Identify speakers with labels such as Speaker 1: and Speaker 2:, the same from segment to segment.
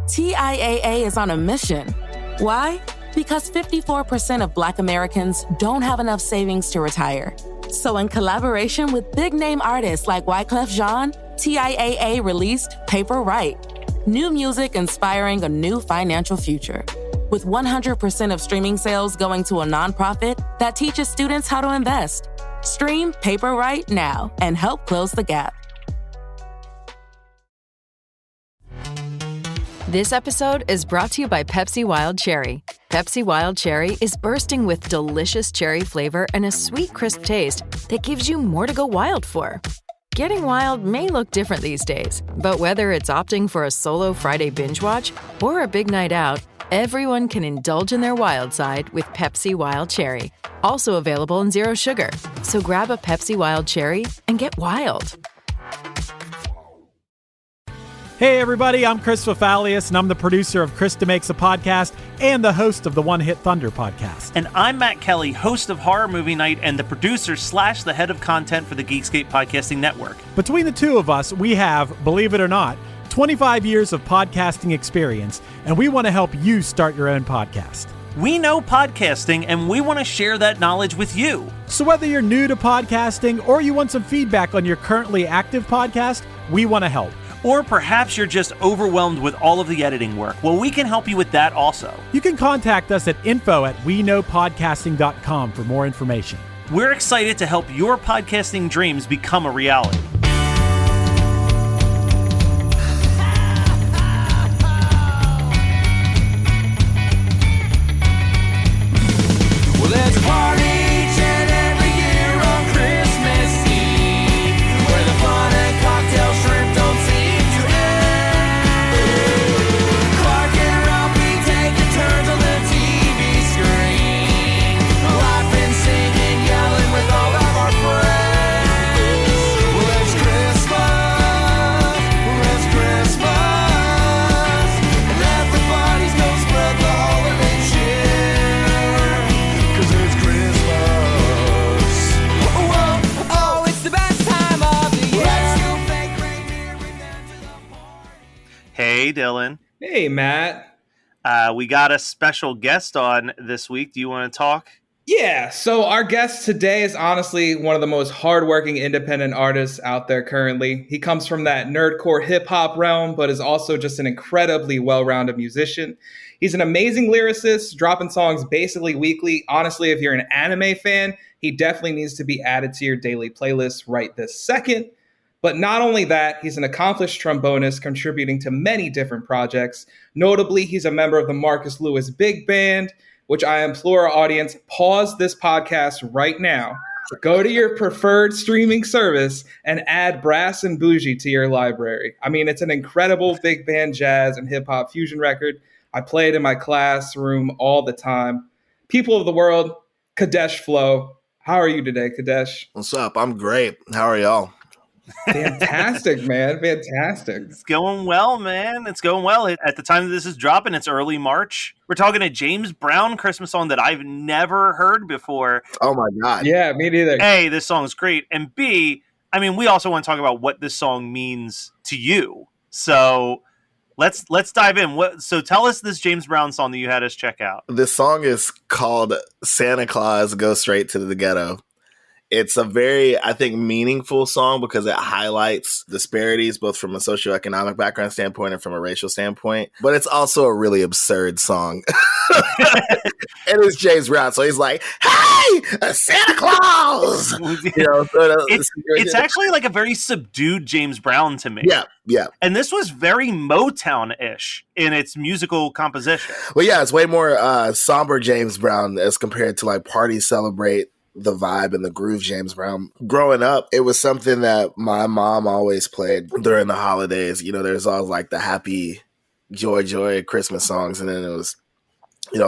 Speaker 1: TIAA is on a mission. Why? Because 54% of Black Americans don't have enough savings to retire. So in collaboration with big-name artists like Wyclef Jean, TIAA released Paper Right, new music inspiring a new financial future. With 100% of streaming sales going to a nonprofit that teaches students how to invest. Stream Paper Right now and help close the gap.
Speaker 2: This episode is brought to you by Pepsi Wild Cherry. Pepsi Wild Cherry is bursting with delicious cherry flavor and a sweet, crisp taste that gives you more to go wild for. Getting wild may look different these days, but whether it's opting for a solo Friday binge watch or a big night out, everyone can indulge in their wild side with Pepsi Wild Cherry. Also available in Zero Sugar. So grab a Pepsi Wild Cherry and get wild.
Speaker 3: Hey everybody, I'm Chris Fafalius, and I'm the producer of Krista Makes a Podcast and the host of the One Hit Thunder podcast.
Speaker 4: And I'm Matt Kelly, host of Horror Movie Night and the producer / the head of content for the Geekscape Podcasting Network.
Speaker 3: Between the two of us, we have, believe it or not, 25 years of podcasting experience, and we want to help you start your own podcast.
Speaker 4: We know podcasting, and we want to share that knowledge with you.
Speaker 3: So whether you're new to podcasting or you want some feedback on your currently active podcast, we want to help.
Speaker 4: Or perhaps you're just overwhelmed with all of the editing work. Well, we can help you with that also.
Speaker 3: You can contact us at info@weknowpodcasting.com for more information.
Speaker 4: We're excited to help your podcasting dreams become a reality. Hey, Dylan.
Speaker 5: Hey, Matt.
Speaker 4: We got a special guest on this week. Do you want to talk?
Speaker 5: Yeah, so our guest today is honestly one of the most hardworking independent artists out there currently. He comes from that nerdcore hip-hop realm, but is also just an incredibly well-rounded musician. He's an amazing lyricist, dropping songs basically weekly. Honestly, if you're an anime fan, he definitely needs to be added to your daily playlist right this second. But not only that, he's an accomplished trombonist contributing to many different projects. Notably, he's a member of the Marcus Lewis Big Band, which I implore our audience, pause this podcast right now, go to your preferred streaming service, and add Brass and Bougie to your library. I mean, it's an incredible big band jazz and hip-hop fusion record. I play it in my classroom all the time. People of the world, Kadesh Flow. How are you today, Kadesh?
Speaker 6: What's up? I'm great. How are y'all?
Speaker 5: Fantastic, man. Fantastic.
Speaker 4: It's going well, man. It's going well. At the time that this is dropping, it's early March. We're talking a James Brown Christmas song that I've never heard before.
Speaker 6: Oh, my God.
Speaker 5: Yeah, me neither.
Speaker 4: A, this song is great. And B, I mean, we also want to talk about what this song means to you. So let's dive in. So tell us this James Brown song that you had us check out.
Speaker 6: This song is called Santa Claus Go Straight to the Ghetto. It's a very, I think, meaningful song because it highlights disparities both from a socioeconomic background standpoint and from a racial standpoint. But it's also a really absurd song. And it's James Brown, so he's like, "Hey, Santa Claus!"
Speaker 4: It's actually like a very subdued James Brown to me.
Speaker 6: Yeah.
Speaker 4: And this was very Motown-ish in its musical composition.
Speaker 6: Well, yeah, it's way more somber James Brown as compared to like Party Celebrate, the vibe and the groove James Brown. Growing up, it was something that my mom always played during the holidays. You know, there's always like the happy, joy Christmas songs. And then it was,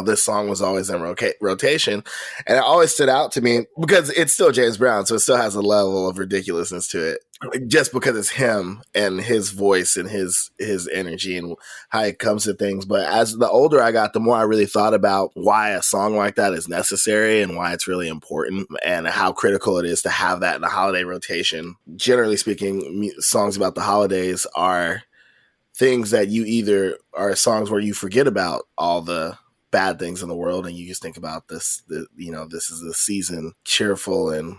Speaker 6: this song was always in rotation. And it always stood out to me because it's still James Brown. So it still has a level of ridiculousness to it. Just because it's him and his voice and his energy and how he comes to things. But as the older I got, the more I really thought about why a song like that is necessary and why it's really important and how critical it is to have that in the holiday rotation. Generally speaking, songs about the holidays are things that you either are songs where you forget about all the bad things in the world and you just think about this, this is a season cheerful and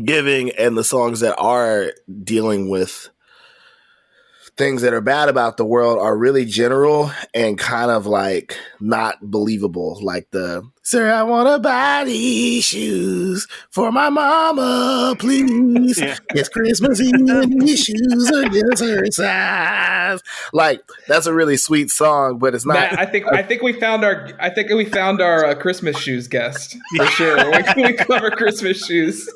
Speaker 6: giving, and the songs that are dealing with things that are bad about the world are really general and kind of like not believable. Like sir, I want to buy these shoes for my mama, please.
Speaker 4: Yeah.
Speaker 6: It's Christmas Eve and these shoes are just her size. Like, that's a really sweet song, but it's not.
Speaker 5: Matt, I think we found our Christmas shoes guest for sure. We cover Christmas shoes.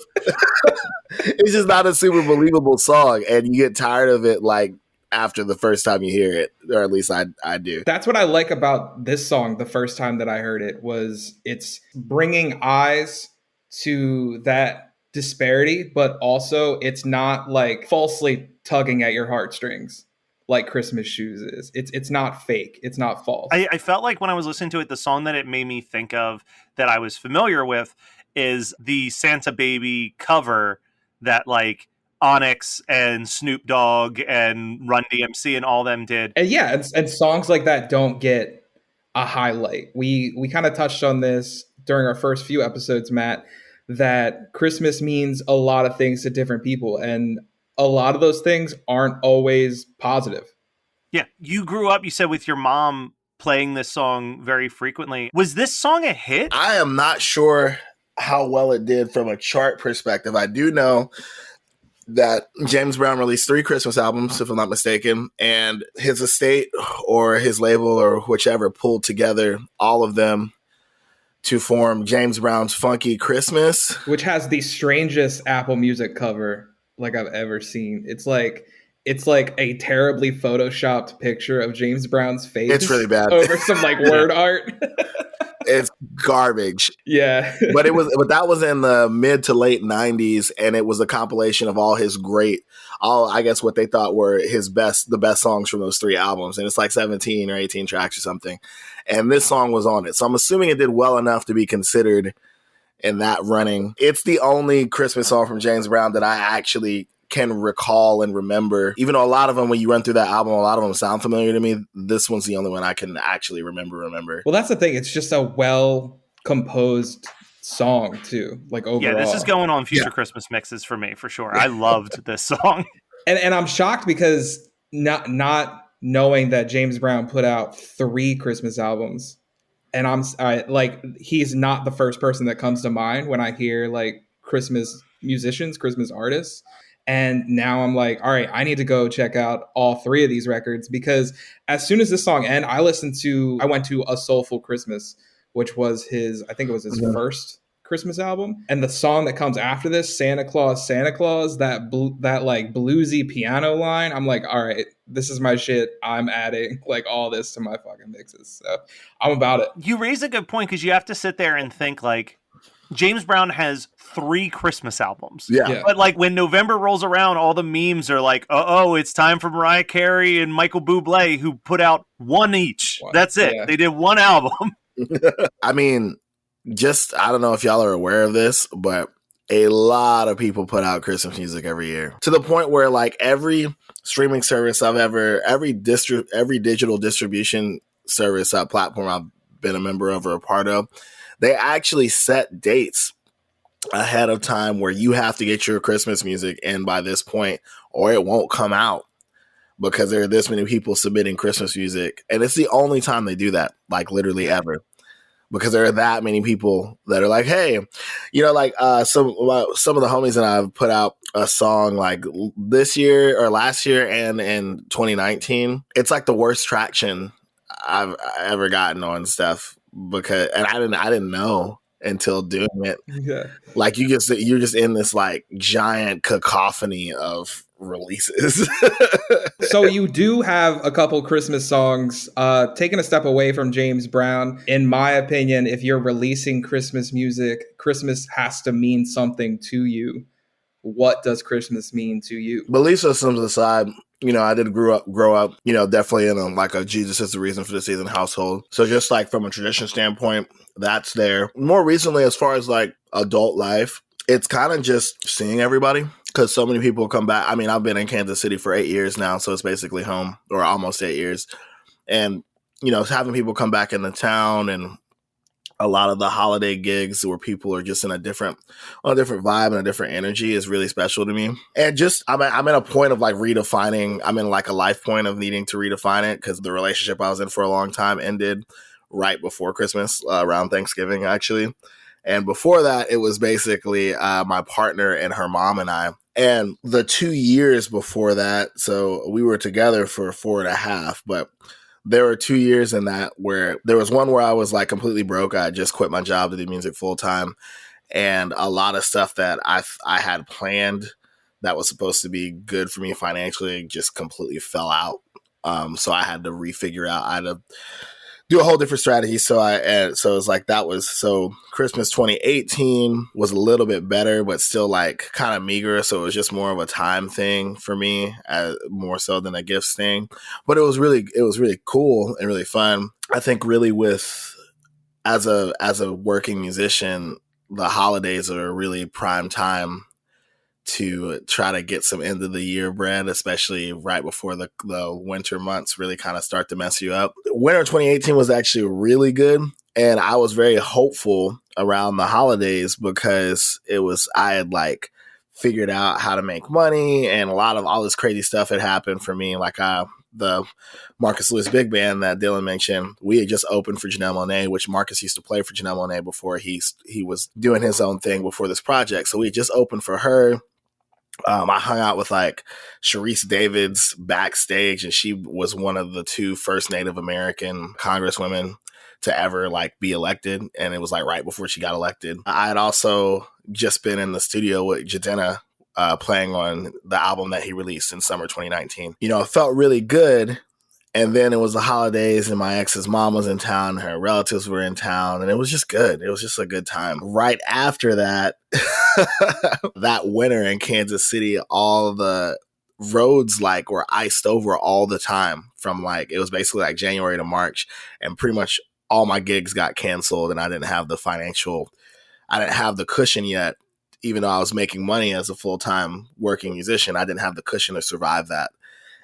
Speaker 6: It's just not a super believable song, and you get tired of it like after the first time you hear it, or at least I do.
Speaker 5: That's what I like about this song. The first time that I heard it was it's bringing eyes to that disparity, but also it's not like falsely tugging at your heartstrings like Christmas Shoes is. It's not fake. It's not false.
Speaker 4: I felt like when I was listening to it, the song that it made me think of that I was familiar with is the Santa Baby cover that like Onyx and Snoop Dogg and Run DMC and all them did.
Speaker 5: And yeah, and songs like that don't get a highlight. We kind of touched on this during our first few episodes, Matt, that Christmas means a lot of things to different people, and a lot of those things aren't always positive.
Speaker 4: Yeah, you grew up, you said, with your mom playing this song very frequently. Was this song a hit?
Speaker 6: I am not sure how well it did from a chart perspective. I do know that James Brown released 3 Christmas albums, if I'm not mistaken, and his estate or his label or whichever pulled together all of them to form James Brown's Funky Christmas,
Speaker 5: which has the strangest Apple Music cover like I've ever seen. It's like a terribly photoshopped picture of James Brown's face.
Speaker 6: It's really bad
Speaker 5: over some like word art.
Speaker 6: It's garbage.
Speaker 5: Yeah.
Speaker 6: but that was in the mid to late 90s, and it was a compilation of all I guess what they thought were the best songs from those 3 albums. And it's like 17 or 18 tracks or something. And this song was on it. So I'm assuming it did well enough to be considered in that running. It's the only Christmas song from James Brown that I actually can recall and remember. Even though a lot of them, when you run through that album, a lot of them sound familiar to me, this one's the only one I can actually remember.
Speaker 5: Well, that's the thing. It's just a well-composed song, too, like overall.
Speaker 4: Yeah, this is going on future Christmas mixes for me, for sure. I loved this song.
Speaker 5: And I'm shocked because not knowing that James Brown put out 3 Christmas albums, and he's not the first person that comes to mind when I hear like Christmas musicians, Christmas artists. And now I'm like, all right, I need to go check out all 3 of these records, because as soon as this song ended, I went to A Soulful Christmas, which was his first Christmas album. And the song that comes after this, Santa Claus, that like bluesy piano line, I'm like, all right, this is my shit. I'm adding like all this to my fucking mixes. So I'm about it.
Speaker 4: You raise a good point, because you have to sit there and think like, James Brown has 3 Christmas albums.
Speaker 6: Yeah.
Speaker 4: But like when November rolls around, all the memes are like, it's time for Mariah Carey and Michael Bublé, who put out 1 each. That's it. Yeah. They did 1 album.
Speaker 6: I mean, I don't know if y'all are aware of this, but a lot of people put out Christmas music every year, to the point where like every streaming service every digital distribution service platform I've been a member of or a part of, they actually set dates ahead of time where you have to get your Christmas music in by this point or it won't come out, because there are this many people submitting Christmas music. And it's the only time they do that, like literally ever, because there are that many people that are like, hey, like some of the homies and I have put out a song like this year or last year and in 2019. It's like the worst traction I've ever gotten on stuff, because I didn't know until doing it.
Speaker 5: Yeah.
Speaker 6: Like you're just in this like giant cacophony of releases.
Speaker 5: So you do have a couple Christmas songs. Taking a step away from James Brown, in my opinion, if you're releasing Christmas music, Christmas has to mean something to you. What does Christmas mean to you?
Speaker 6: Belief systems aside, I did grow up, definitely in a Jesus is the reason for the season household. So just like from a tradition standpoint, that's there. More recently, as far as like adult life, it's kind of just seeing everybody. because so many people come back. I mean, I've been in Kansas City for 8 years now, so it's basically home, or almost 8 years. And, you know, having people come back into town and a lot of the holiday gigs where people are just in a different vibe and a different energy is really special to me. And just, I'm in a point of like redefining, I'm in like a life point of needing to redefine it, because the relationship I was in for a long time ended right before Christmas, around Thanksgiving, actually. And before that, it was basically my partner and her mom and I. And the 2 years before that, so we were together for 4.5, but there were 2 years in that where there was one where I was like completely broke. I just quit my job to do music full time. And a lot of stuff that I had planned that was supposed to be good for me financially just completely fell out. So I had to refigure out, I had to do a whole different strategy. So it's like so Christmas 2018 was a little bit better, but still like kind of meager. So it was just more of a time thing for me, more so than a gifts thing. But it was really cool and really fun. I think really as a working musician, the holidays are a really prime time to try to get some end of the year bread, especially right before the winter months really kind of start to mess you up. Winter 2018 was actually really good. And I was very hopeful around the holidays because I had like figured out how to make money, and a lot of all this crazy stuff had happened for me. Like the Marcus Lewis Big Band that Dylan mentioned, we had just opened for Janelle Monáe, which Marcus used to play for Janelle Monáe before he was doing his own thing before this project. So we just opened for her. I hung out with like Sharice Davids backstage, and she was one of the 2 first Native American congresswomen to ever like be elected. And it was like right before she got elected. I had also just been in the studio with Jadena playing on the album that he released in summer 2019. You know, it felt really good. And then it was the holidays, and my ex's mom was in town, her relatives were in town, and it was just good. It was just a good time. Right after that, that winter in Kansas City, all the roads like were iced over all the time from like, it was basically like January to March, and pretty much all my gigs got canceled, and I didn't have the cushion yet. Even though I was making money as a full-time working musician, I didn't have the cushion to survive that.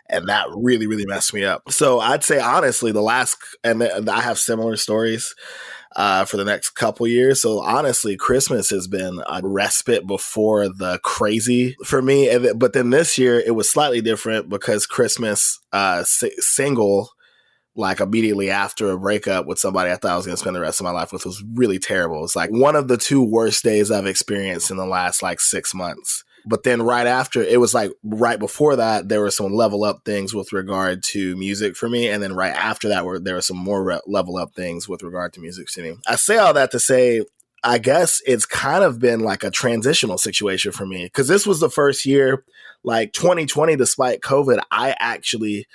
Speaker 6: And that really, really messed me up. So I'd say, honestly, and I have similar stories for the next couple years. So honestly, Christmas has been a respite before the crazy for me. But then this year, it was slightly different because Christmas single, like immediately after a breakup with somebody I thought I was going to spend the rest of my life with, was really terrible. It's like one of the 2 worst days I've experienced in the last like 6 months. But then right after, it was like right before that, there were some level up things with regard to music for me. And then right after that, there were some more level up things with regard to music to me. I say all that to say, I guess it's kind of been like a transitional situation for me, because this was the first year, like 2020, despite COVID, I actually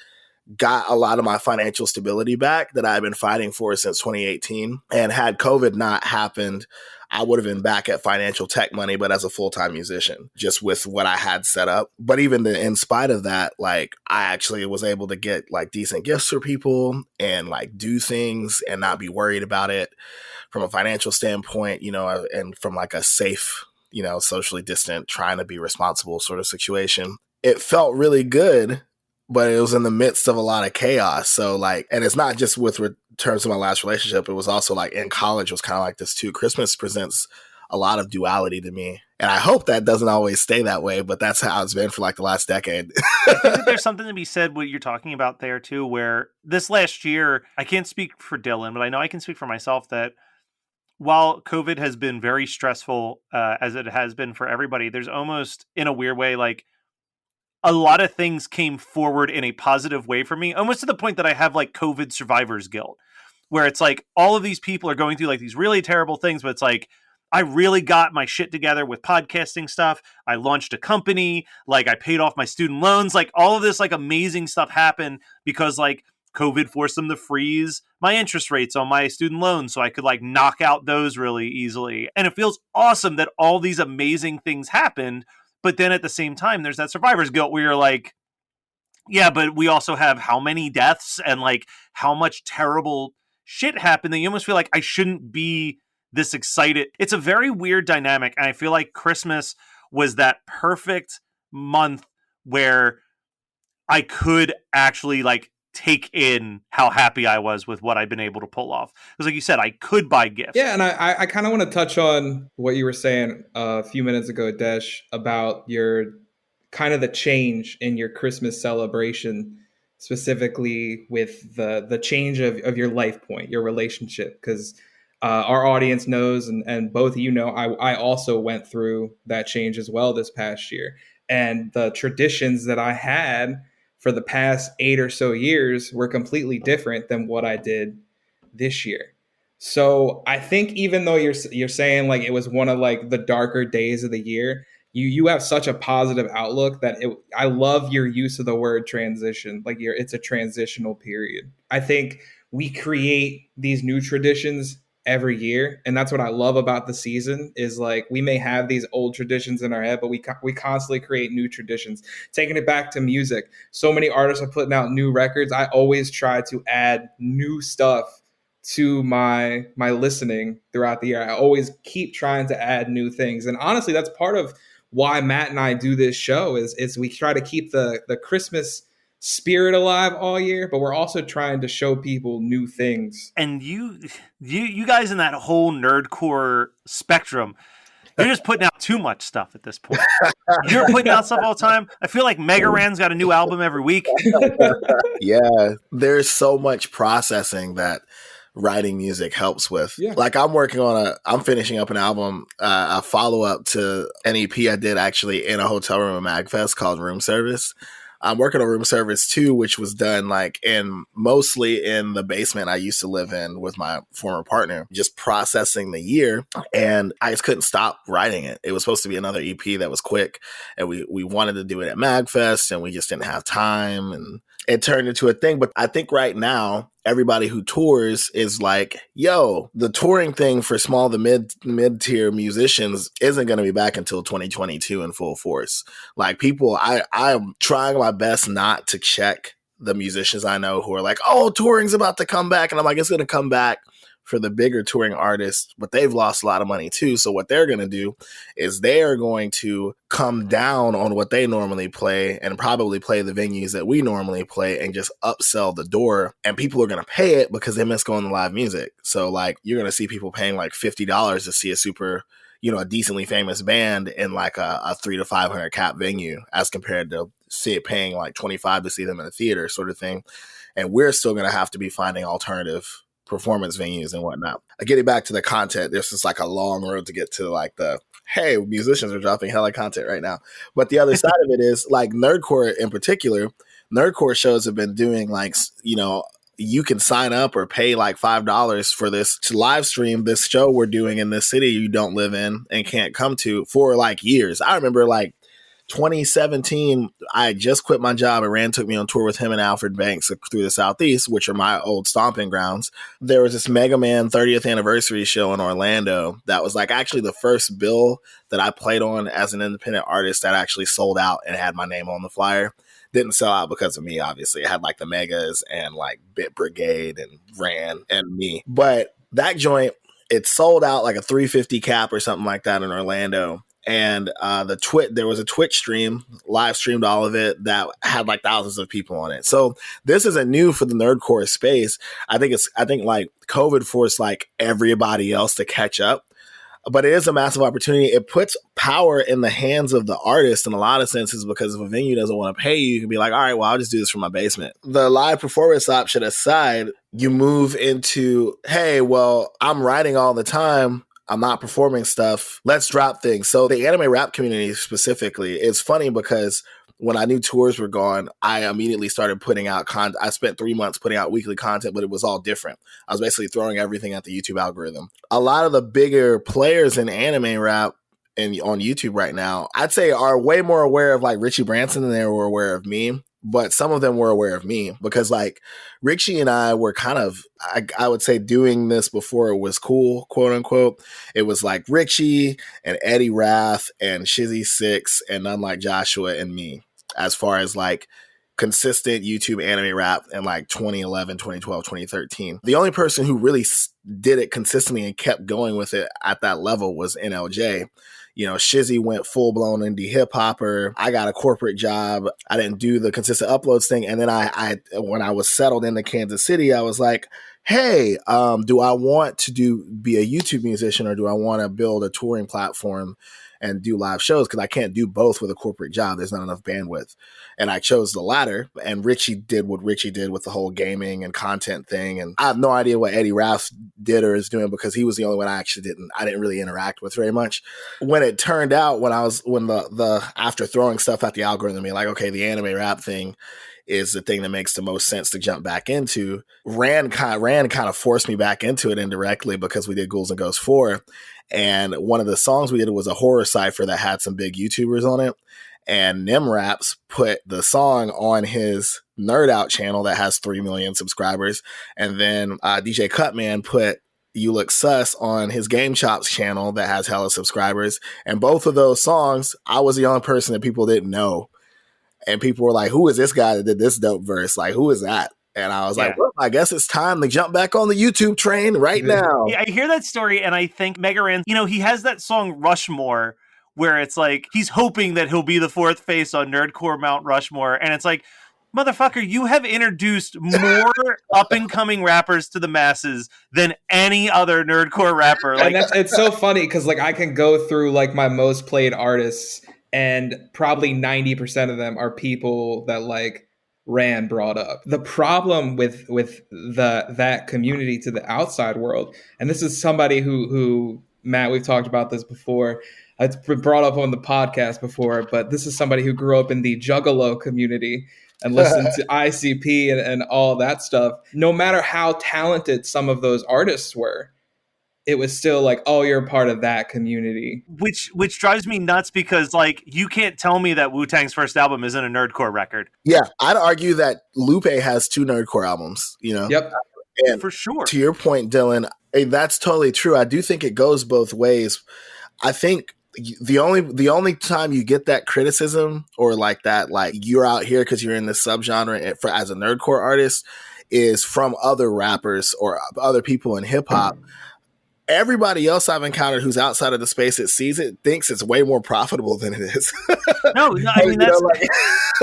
Speaker 6: got a lot of my financial stability back that I've been fighting for since 2018. And had COVID not happened, I would have been back at financial tech money, but as a full-time musician, just with what I had set up. But even in spite of that, like I actually was able to get like decent gifts for people and like do things and not be worried about it from a financial standpoint, you know, and from like a safe, you know, socially distant, trying to be responsible sort of situation. It felt really good, but it was in the midst of a lot of chaos. So like, and it's not just with terms of my last relationship. It was also like in college was kind of like this too. Christmas presents a lot of duality to me. And I hope that doesn't always stay that way, but that's how it's been for like the last decade.
Speaker 4: I think that there's something to be said what you're talking about there too, where this last year, I can't speak for Dylan, but I know I can speak for myself that while COVID has been very stressful, as it has been for everybody, there's almost in a weird way, like a lot of things came forward in a positive way for me, almost to the point that I have like COVID survivor's guilt, where it's like all of these people are going through like these really terrible things, but it's like, I really got my shit together with podcasting stuff. I launched a company, like I paid off my student loans, like all of this like amazing stuff happened because like COVID forced them to freeze my interest rates on my student loans so I could like knock out those really easily. And it feels awesome that all these amazing things happened. But then at the same time, there's that survivor's guilt where you're like, yeah, but we also have how many deaths and like how much terrible shit happened that you almost feel like I shouldn't be this excited. It's a very weird dynamic. And I feel like Christmas was that perfect month where I could actually like take in how happy I was with what I've been able to pull off. Because like you said, I could buy gifts.
Speaker 5: Yeah, and I kind of want to touch on what you were saying a few minutes ago, Desh, about your kind of the change in your Christmas celebration, specifically with the change of your life point, your relationship. Because our audience knows, and both of you know, I also went through that change as well this past year. And the traditions that I had for the past 8 or so years were completely different than what I did this year. So I think even though you're saying like it was one of like the darker days of the year, you have such a positive outlook that I love your use of the word transition. Like it's a transitional period. I think we create these new traditions every year, and that's what I love about the season is like we may have these old traditions in our head, but we constantly create new traditions. Taking it back to music, so many artists are putting out new records. I always try to add new stuff to my listening throughout the year. I always keep trying to add new things, and honestly, that's part of why Matt and I do this show. Is we try to keep the Christmas spirit alive all year, but we're also trying to show people new things.
Speaker 4: And you guys in that whole nerdcore spectrum, you're just putting out too much stuff at this point. You're putting out stuff all the time. I feel like Mega Ran's got a new album every week.
Speaker 6: Yeah, there's so much processing that writing music helps with.
Speaker 5: Yeah.
Speaker 6: Like I'm finishing up an album, a follow-up to an EP I did actually in a hotel room at MagFest called Room Service. I'm working on Room Service 2, which was done like mostly in the basement I used to live in with my former partner, just processing the year. And I just couldn't stop writing it. It was supposed to be another EP that was quick, and we wanted to do it at MagFest, and we just didn't have time, and it turned into a thing. But I think right now, everybody who tours is like, yo, the touring thing for small to mid-tier musicians isn't going to be back until 2022 in full force. Like people, I'm trying my best not to check the musicians I know who are like, oh, touring's about to come back. And I'm like, it's going to come back for the bigger touring artists, but they've lost a lot of money too. So what they're going to do is they are going to come down on what they normally play and probably play the venues that we normally play and just upsell the door. And people are going to pay it because they miss going to live music. So like you're going to see people paying like $50 to see a decently famous band in like a 300 to 500 cap venue as compared to paying like 25 to see them in a theater sort of thing. And we're still going to have to be finding alternative performance venues and whatnot. Getting back to the content, there's just like a long road to get to like hey, musicians are dropping hella content right now. But the other side of it is like Nerdcore in particular, Nerdcore shows have been doing like, you can sign up or pay like $5 for this to live stream this show we're doing in this city you don't live in and can't come to for like years. I remember like 2017, I just quit my job and Rand took me on tour with him and Alfred Banks through the Southeast, which are my old stomping grounds. There was this Mega Man 30th anniversary show in Orlando that was like actually the first bill that I played on as an independent artist that actually sold out and had my name on the flyer. Didn't sell out because of me, obviously. It had like the Megas and like Bit Brigade and Rand and me. But that joint, it sold out like a 350 cap or something like that in Orlando. And there was a Twitch stream, live streamed all of it that had like thousands of people on it. So this isn't new for the nerdcore space. I think like COVID forced like everybody else to catch up. But it is a massive opportunity. It puts power in the hands of the artist in a lot of senses, because if a venue doesn't want to pay you, you can be like, all right, well, I'll just do this from my basement. The live performance option aside, you move into, hey, well, I'm writing all the time. I'm not performing stuff. Let's drop things. So the anime rap community specifically, it's funny because when I knew tours were gone, I immediately started putting out content. I spent 3 months putting out weekly content, but it was all different. I was basically throwing everything at the YouTube algorithm. A lot of the bigger players in anime rap and on YouTube right now, I'd say are way more aware of like Richie Branson than they were aware of me. But some of them were aware of me because like Richie and I were kind of, I would say, doing this before it was cool, quote unquote. It was like Richie and Eddie Rath and Shizzy Six and None Like Joshua and me, as far as like consistent YouTube anime rap in like 2011, 2012, 2013. The only person who really did it consistently and kept going with it at that level was NLJ. Shizzy went full blown indie hip hopper. I got a corporate job. I didn't do the consistent uploads thing. And then I when I was settled into Kansas City, I was like, hey, do I want to be a YouTube musician, or do I want to build a touring platform and do live shows? Because I can't do both with a corporate job. There's not enough bandwidth. And I chose the latter. And Richie did what Richie did with the whole gaming and content thing. And I have no idea what Eddie Ralph did or is doing, because he was the only one I didn't really interact with very much. When it turned out, when the after throwing stuff at the algorithm, being like, okay, the anime rap thing is the thing that makes the most sense to jump back into. Rand kind of forced me back into it indirectly, because we did Ghouls and Ghosts 4. And one of the songs we did was a horror cypher that had some big YouTubers on it. And Nimraps put the song on his Nerd Out channel that has 3 million subscribers. And then DJ Cutman put You Look Sus on his Game Chops channel that has hella subscribers. And both of those songs, I was the only person that people didn't know. And people were like, who is this guy that did this dope verse? Like, who is that? And I was like, well, I guess it's time to jump back on the YouTube train right now.
Speaker 4: Yeah, I hear that story, and I think Mega Ran, he has that song Rushmore, where it's like, he's hoping that he'll be the fourth face on Nerdcore Mount Rushmore. And it's like, motherfucker, you have introduced more up-and-coming rappers to the masses than any other Nerdcore rapper. Like,
Speaker 5: and it's so funny, because like I can go through like my most played artists, and probably 90% of them are people that like Rand brought up. The problem with that community to the outside world, and this is somebody who Matt, we've talked about this before. It's been brought up on the podcast before, but this is somebody who grew up in the Juggalo community and listened to ICP and all that stuff. No matter how talented some of those artists were, it was still like, oh, you're a part of that community.
Speaker 4: Which drives me nuts, because like, you can't tell me that Wu-Tang's first album isn't a Nerdcore record.
Speaker 6: Yeah, I'd argue that Lupe has 2 Nerdcore albums,
Speaker 5: Yep.
Speaker 6: And
Speaker 4: for sure.
Speaker 6: To your point, Dylan, that's totally true. I do think it goes both ways. I think the only time you get that criticism, or like that, like you're out here because you're in this subgenre as a Nerdcore artist, is from other rappers or other people in hip hop. Everybody else I've encountered who's outside of the space that sees it thinks it's way more profitable than it is.
Speaker 4: No, I mean, that's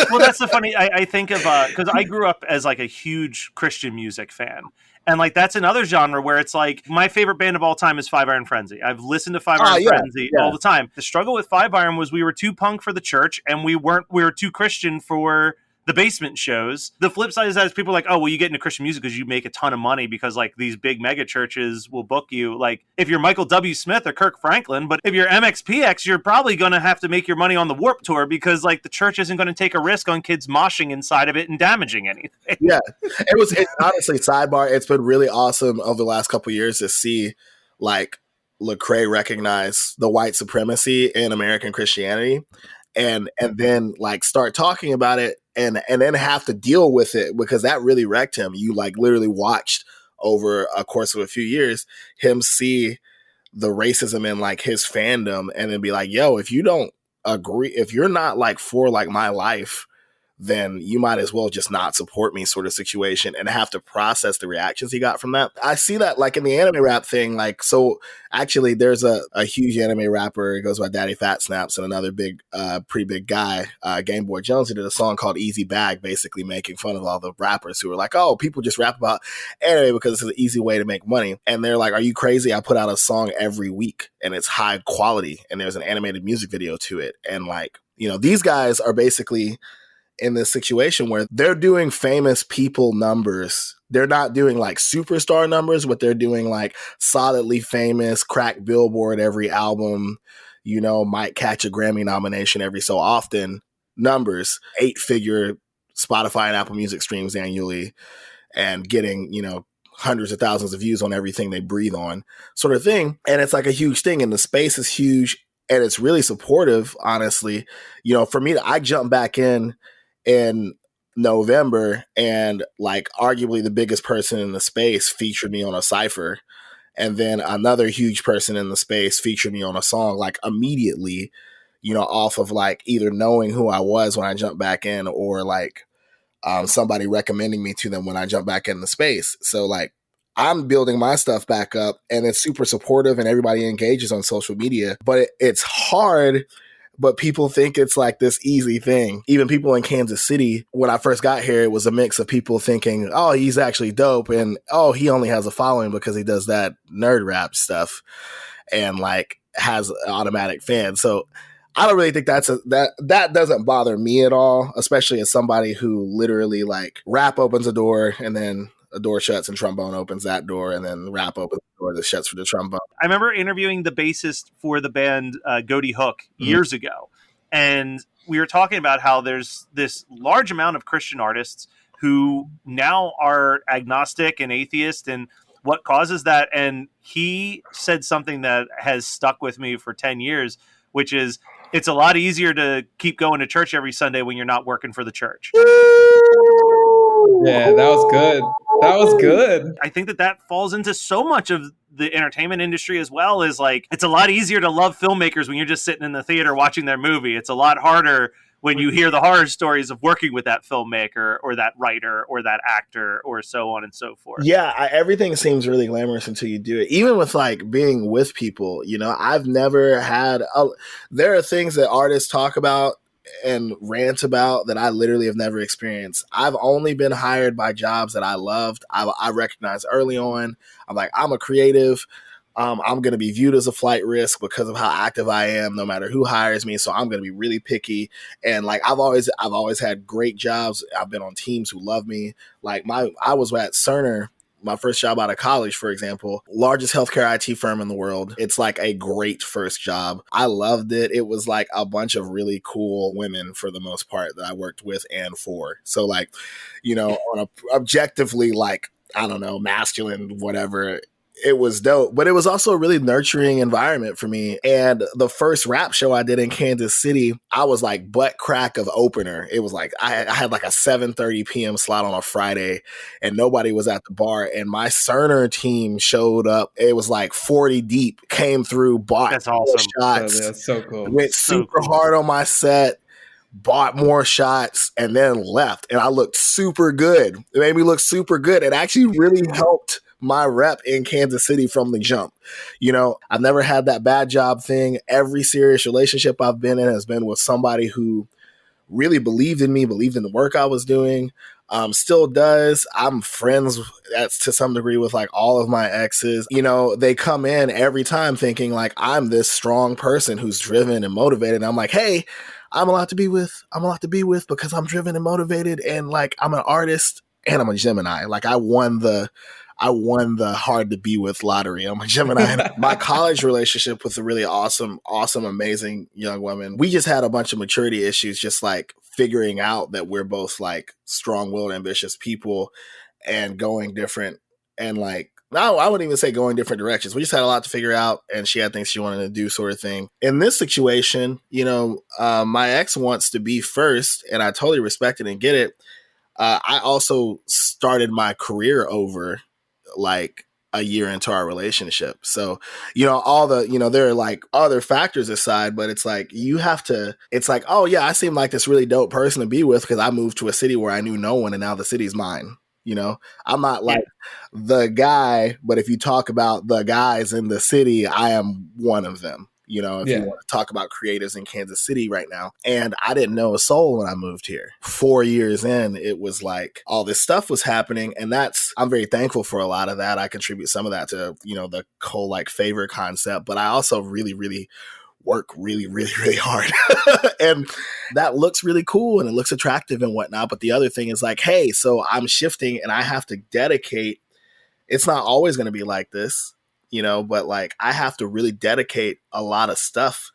Speaker 4: well, that's the funny. I think of because I grew up as like a huge Christian music fan. And like, that's another genre where it's like, my favorite band of all time is Five Iron Frenzy. I've listened to Five Iron Frenzy all the time. The struggle with Five Iron was we were too punk for the church, and we were too Christian for the basement shows. The flip side is that people are like, oh, well, you get into Christian music because you make a ton of money, because like these big mega churches will book you. Like, if you're Michael W. Smith or Kirk Franklin, but if you're MXPX, you're probably going to have to make your money on the Warped Tour, because like the church isn't going to take a risk on kids moshing inside of it and damaging anything.
Speaker 6: Yeah, it honestly, sidebar, it's been really awesome over the last couple of years to see like Lecrae recognize the white supremacy in American Christianity, and then like start talking about it, and then have to deal with it, because that really wrecked him. You like literally watched over a course of a few years him see the racism in like his fandom, and then be like, yo, if you don't agree, if you're not like for like my life, then you might as well just not support me, sort of situation, and have to process the reactions he got from that. I see that like in the anime rap thing. Like, so actually there's a huge anime rapper, he goes by Daddy Fat Snaps, and another pretty big guy, Game Boy Jones, who did a song called Easy Bag, basically making fun of all the rappers who were like, oh, people just rap about anime because it's an easy way to make money. And they're like, are you crazy? I put out a song every week and it's high quality, and there's an animated music video to it. And like, these guys are basically in this situation where they're doing famous people numbers. They're not doing like superstar numbers, but they're doing like solidly famous, crack Billboard every album, might catch a Grammy nomination every so often numbers, 8-figure Spotify and Apple Music streams annually, and getting, hundreds of thousands of views on everything they breathe on, sort of thing. And it's like a huge thing, and the space is huge, and it's really supportive, honestly. For me, I jumped back in November, and like arguably the biggest person in the space featured me on a cypher, and then another huge person in the space featured me on a song like immediately, off of like either knowing who I was when I jumped back in, or like somebody recommending me to them when I jumped back in the space. So like I'm building my stuff back up, and it's super supportive and everybody engages on social media, but it's hard. But people think it's like this easy thing. Even people in Kansas City, when I first got here, it was a mix of people thinking, oh, he's actually dope. And, oh, he only has a following because he does that nerd rap stuff and like has automatic fans. So I don't really think that doesn't bother me at all, especially as somebody who literally like rap opens a door and then a door shuts and trombone opens that door, and then rap opens the door that shuts for the trombone.
Speaker 4: I remember interviewing the bassist for the band Goaty Hook years ago, and we were talking about how there's this large amount of Christian artists who now are agnostic and atheist, and what causes that. And he said something that has stuck with me for 10 years, which is, it's a lot easier to keep going to church every Sunday when you're not working for the church.
Speaker 5: Yeah, that was good. That was good.
Speaker 4: I think that falls into so much of the entertainment industry as well. Is like, it's a lot easier to love filmmakers when you're just sitting in the theater watching their movie. It's a lot harder when you hear the horror stories of working with that filmmaker or that writer or that actor or so on and so forth.
Speaker 6: Yeah, everything seems really glamorous until you do it. Even with like being with people, you know, I've never had, there are things that artists talk about and rant about that I literally have never experienced. I've only been hired by jobs that I loved. I recognized early on, I'm like, I'm a creative. I'm going to be viewed as a flight risk because of how active I am, no matter who hires me. So I'm going to be really picky. And like, I've always had great jobs. I've been on teams who love me. Like I was at Cerner, my first job out of college, for example, largest healthcare IT firm in the world. It's like a great first job. I loved it. It was like a bunch of really cool women for the most part that I worked with and for. So like, you know, on a objectively, like, I don't know, masculine, whatever, it was dope, but it was also a really nurturing environment for me. And the first rap show I did in Kansas City, I was like butt crack of opener. It was like, I had like a 7:30 p.m. slot on a Friday and nobody was at the bar. And my Cerner team showed up. It was like 40 deep, came through, bought
Speaker 4: That's awesome.
Speaker 6: shots.
Speaker 5: That's so cool.
Speaker 6: Went super hard on my set, bought more shots, and then left. And I looked super good. It made me look super good. It actually really helped my rep in Kansas City from the jump. You know, I've never had that bad job thing. Every serious relationship I've been in has been with somebody who really believed in me, believed in the work I was doing, still does. I'm friends to some degree with like all of my exes. You know, they come in every time thinking like I'm this strong person who's driven and motivated. And I'm like, hey, I'm a lot to be with. I'm a lot to be with because I'm driven and motivated, and like I'm an artist and I'm a Gemini. Like I won the hard to be with lottery. I'm a Gemini. My college relationship with a really awesome, amazing young woman. We just had a bunch of maturity issues, just like figuring out that we're both like strong-willed, ambitious people and going different. And like, no, I wouldn't even say going different directions. We just had a lot to figure out, and she had things she wanted to do, sort of thing. In this situation, you know, my ex wants to be first, and I totally respect it and get it. I also started my career over like a year into our relationship. So, you know, there are like other factors aside, but it's like, it's like, oh yeah, I seem like this really dope person to be with because I moved to a city where I knew no one and now the city's mine. You know, I'm not like the guy, but if you talk about the guys in the city, I am one of them. You know, if you want to talk about creatives in Kansas City right now. And I didn't know a soul when I moved here. 4 years in, it was like all this stuff was happening. And I'm very thankful for a lot of that. I contribute some of that to, you know, the whole like favor concept. But I also really, really work really, really, really hard. And that looks really cool and it looks attractive and whatnot. But the other thing is like, hey, so I'm shifting and I have to dedicate. It's not always going to be like this. You know, but like I have to really dedicate a lot of stuff,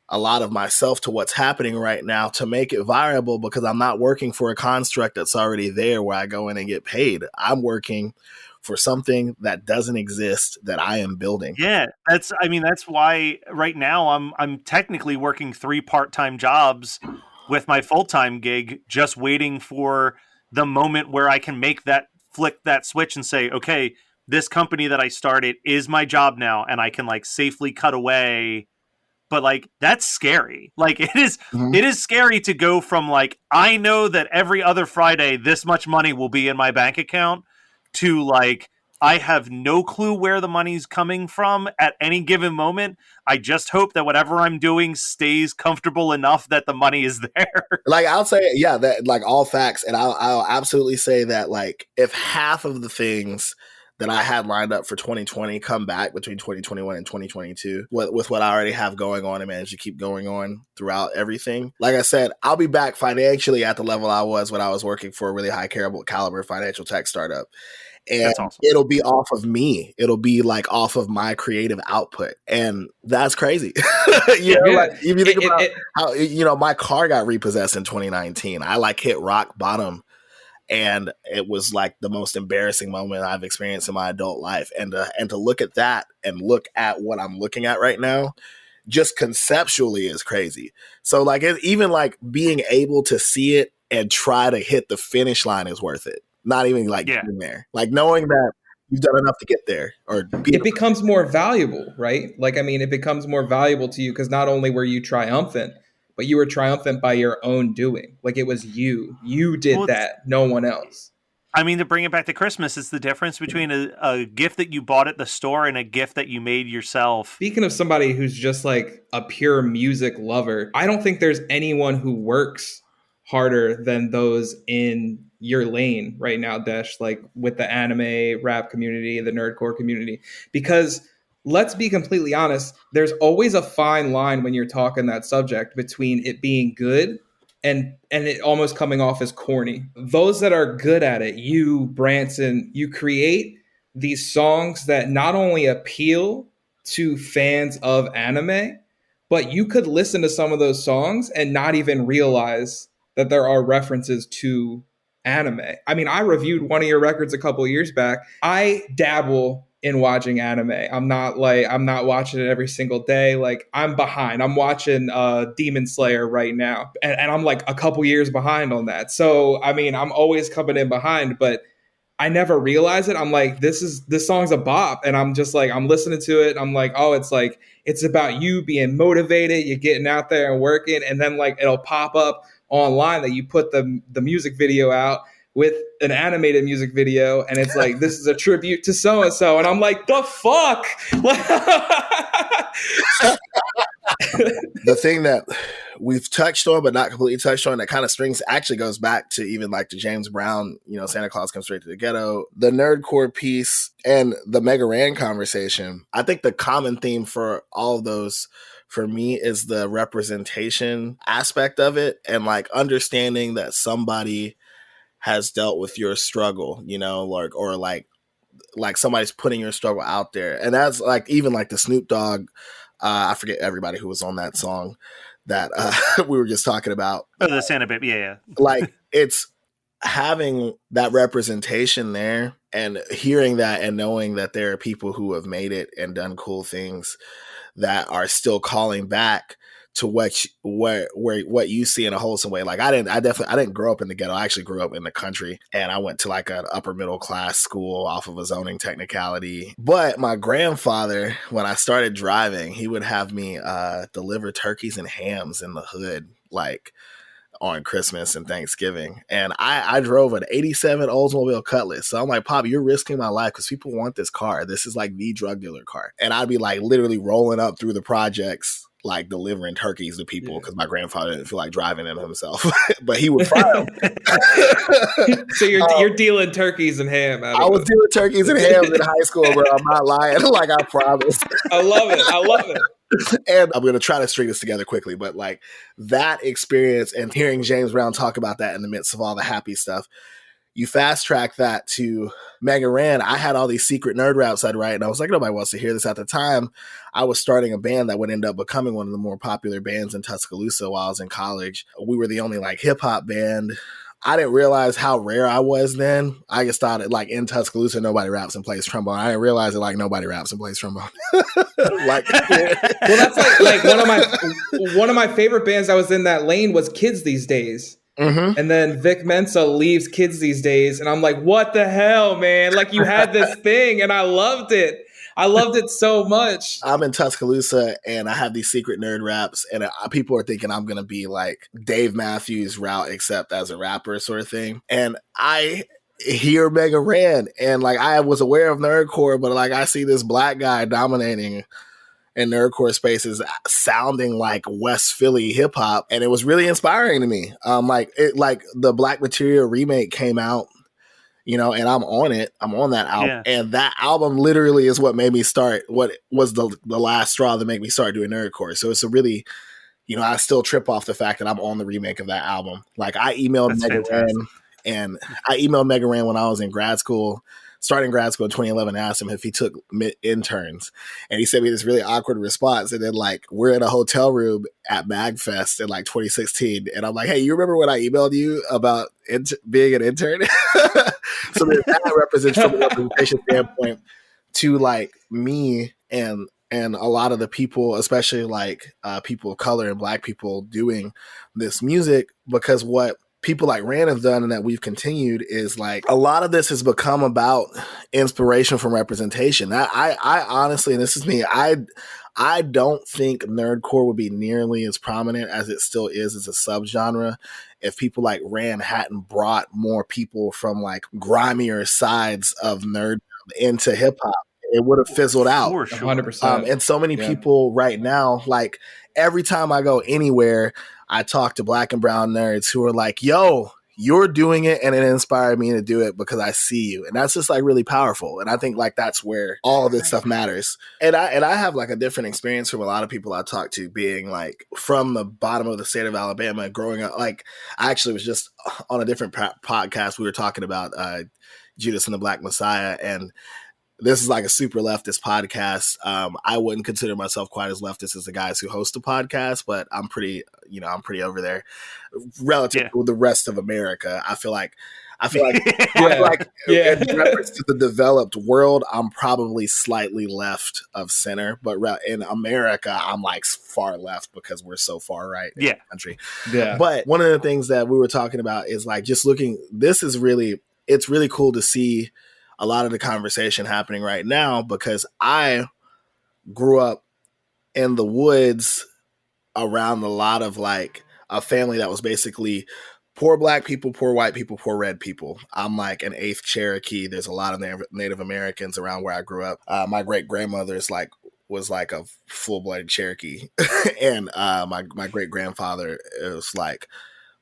Speaker 6: a lot of myself to what's happening right now to make it viable because I'm not working for a construct that's already there where I go in and get paid. I'm working for something that doesn't exist that I am building.
Speaker 4: Yeah, that's why right now I'm technically working 3 part-time jobs with my full-time gig, just waiting for the moment where I can flick that switch and say, okay, this company that I started is my job now, and I can like safely cut away. But like, that's scary. Like it is scary to go from like, I know that every other Friday, this much money will be in my bank account to like, I have no clue where the money's coming from at any given moment. I just hope that whatever I'm doing stays comfortable enough that the money is there.
Speaker 6: Like, I'll say, yeah, that, like, all facts. And I'll absolutely say that, like, if half of the things that I had lined up for 2020 come back between 2021 and 2022 with what I already have going on and manage to keep going on throughout everything. Like I said, I'll be back financially at the level I was when I was working for a really high caliber financial tech startup. And
Speaker 4: that's awesome.
Speaker 6: It'll be off of me. It'll be like off of my creative output. And that's crazy. Like, if you think about how, my car got repossessed in 2019. I like hit rock bottom. And it was like the most embarrassing moment I've experienced in my adult life. And to look at that and look at what I'm looking at right now, just conceptually is crazy. So like, even like being able to see it and try to hit the finish line is worth it. Not even like getting there, like knowing that you've done enough to get there,
Speaker 5: it becomes more valuable, right? Like, I mean, it becomes more valuable to you because not only were you triumphant, but you were triumphant by your own doing. Like, it was you did that, no one else.
Speaker 4: I mean, to bring it back to Christmas, it's the difference between a gift that you bought at the store and a gift that you made yourself.
Speaker 5: Speaking of somebody who's just like a pure music lover, I don't think there's anyone who works harder than those in your lane right now, Desh, like with the anime rap community, the nerdcore community, because let's be completely honest, there's always a fine line when you're talking that subject between it being good and it almost coming off as corny. Those that are good at it, you, Branson, you create these songs that not only appeal to fans of anime, but you could listen to some of those songs and not even realize that there are references to anime. I mean, I reviewed one of your records a couple of years back. I dabble in watching anime. I'm not watching it every single day. Like, I'm behind. I'm watching Demon Slayer right now. And I'm like a couple years behind on that. So, I mean, I'm always coming in behind, but I never realize it. I'm like, this song's a bop. And I'm just like, I'm listening to it. I'm like, oh, it's about you being motivated. You're getting out there and working. And then like, it'll pop up online that you put the music video out with an animated music video, and it's like, this is a tribute to so-and-so, and I'm like, the fuck?
Speaker 6: The thing that we've touched on but not completely touched on that kind of strings actually goes back to even like the James Brown, Santa Claus Comes Straight to the Ghetto, the nerdcore piece, and the Mega Ran conversation. I think the common theme for all of those for me is the representation aspect of it, and like understanding that somebody has dealt with your struggle, or somebody's putting your struggle out there. And that's like, even like the Snoop Dogg, I forget everybody who was on that song that we were just talking about.
Speaker 4: Oh, the Santa Baby, yeah.
Speaker 6: Like, it's having that representation there and hearing that and knowing that there are people who have made it and done cool things that are still calling back to what you see in a wholesome way. Like, I didn't grow up in the ghetto. I actually grew up in the country, and I went to like an upper middle class school off of a zoning technicality. But my grandfather, when I started driving, he would have me deliver turkeys and hams in the hood, like on Christmas and Thanksgiving. And I drove an 87 Oldsmobile Cutlass. So I'm like, Pop, you're risking my life because people want this car. This is like the drug dealer car. And I'd be like literally rolling up through the projects, like delivering turkeys to people because my grandfather didn't feel like driving them himself, but he would fry them.
Speaker 5: So you're dealing turkeys and ham.
Speaker 6: I was dealing turkeys and hams in high school, bro. I'm not lying. Like, I promise.
Speaker 5: I love it.
Speaker 6: And I'm going to try to string this together quickly, but like that experience and hearing James Brown talk about that in the midst of all the happy stuff, you fast track that to Mega Ran. I had all these secret nerd raps I'd write, and I was like, nobody wants to hear this. At the time, I was starting a band that would end up becoming one of the more popular bands in Tuscaloosa while I was in college. We were the only like hip hop band. I didn't realize how rare I was then. I just thought it, like, in Tuscaloosa, nobody raps and plays trombone. I didn't realize that, like, nobody raps and plays trombone. Like, well,
Speaker 5: that's like one of my favorite bands that was in that lane was Kids These Days. Mm-hmm. And then Vic Mensa leaves Kids These Days. And I'm like, what the hell, man? Like, you had this thing and I loved it. I loved it so much.
Speaker 6: I'm in Tuscaloosa and I have these secret nerd raps, and people are thinking I'm going to be like Dave Matthews route, except as a rapper sort of thing. And I hear Mega Ran, and like I was aware of Nerdcore, but like I see this black guy dominating in Nerdcore spaces, sounding like West Philly hip hop, and it was really inspiring to me. Like the Black Material remake came out, you know, and I'm on it. I'm on that album,
Speaker 4: Yeah.
Speaker 6: and that album literally is what made me start. What was the last straw that made me start doing Nerdcore? So it's a really, you know, I still trip off the fact that I'm on the remake of that album. Like I emailed
Speaker 4: That's
Speaker 6: Mega
Speaker 4: fantastic.
Speaker 6: Ran, and I emailed Mega Ran when I was in grad school, starting grad school in 2011, and asked him if he took interns, and he sent me this really awkward response. And then like we're in a hotel room at MagFest in like 2016, and I'm like, hey, you remember when I emailed you about being an intern? So that represents from a representation standpoint to like me and a lot of the people, especially like people of color and black people doing this music, because what people like Rand have done and that we've continued is like a lot of this has become about inspiration from representation. I honestly, and this is me, I don't think nerdcore would be nearly as prominent as it still is as a subgenre if people like Rand hadn't brought more people from like grimier sides of nerd into hip hop. It would have fizzled out.
Speaker 4: For sure.
Speaker 5: 100%.
Speaker 6: And so many people right now, like every time I go anywhere, I talk to black and brown nerds who are like, yo, you're doing it, and it inspired me to do it because I see you. And that's just like really powerful. And I think like that's where all of this stuff matters. And I have like a different experience from a lot of people I talk to, being like from the bottom of the state of Alabama, growing up. Like I actually was just on a different podcast. We were talking about Judas and the Black Messiah, and this is like a super leftist podcast. I wouldn't consider myself quite as leftist as the guys who host the podcast, but I'm pretty over there relative to the rest of America. I feel like in reference to the developed world, I'm probably slightly left of center, but in America, I'm like far left because we're so far right in the country.
Speaker 5: Yeah.
Speaker 6: But one of the things that we were talking about is like just looking, it's really cool to see a lot of the conversation happening right now, because I grew up in the woods around a lot of like a family that was basically poor black people, poor white people, poor red people. I'm like an eighth Cherokee. There's a lot of Native Americans around where I grew up. My great grandmother was like a full-blooded Cherokee, and my great grandfather was like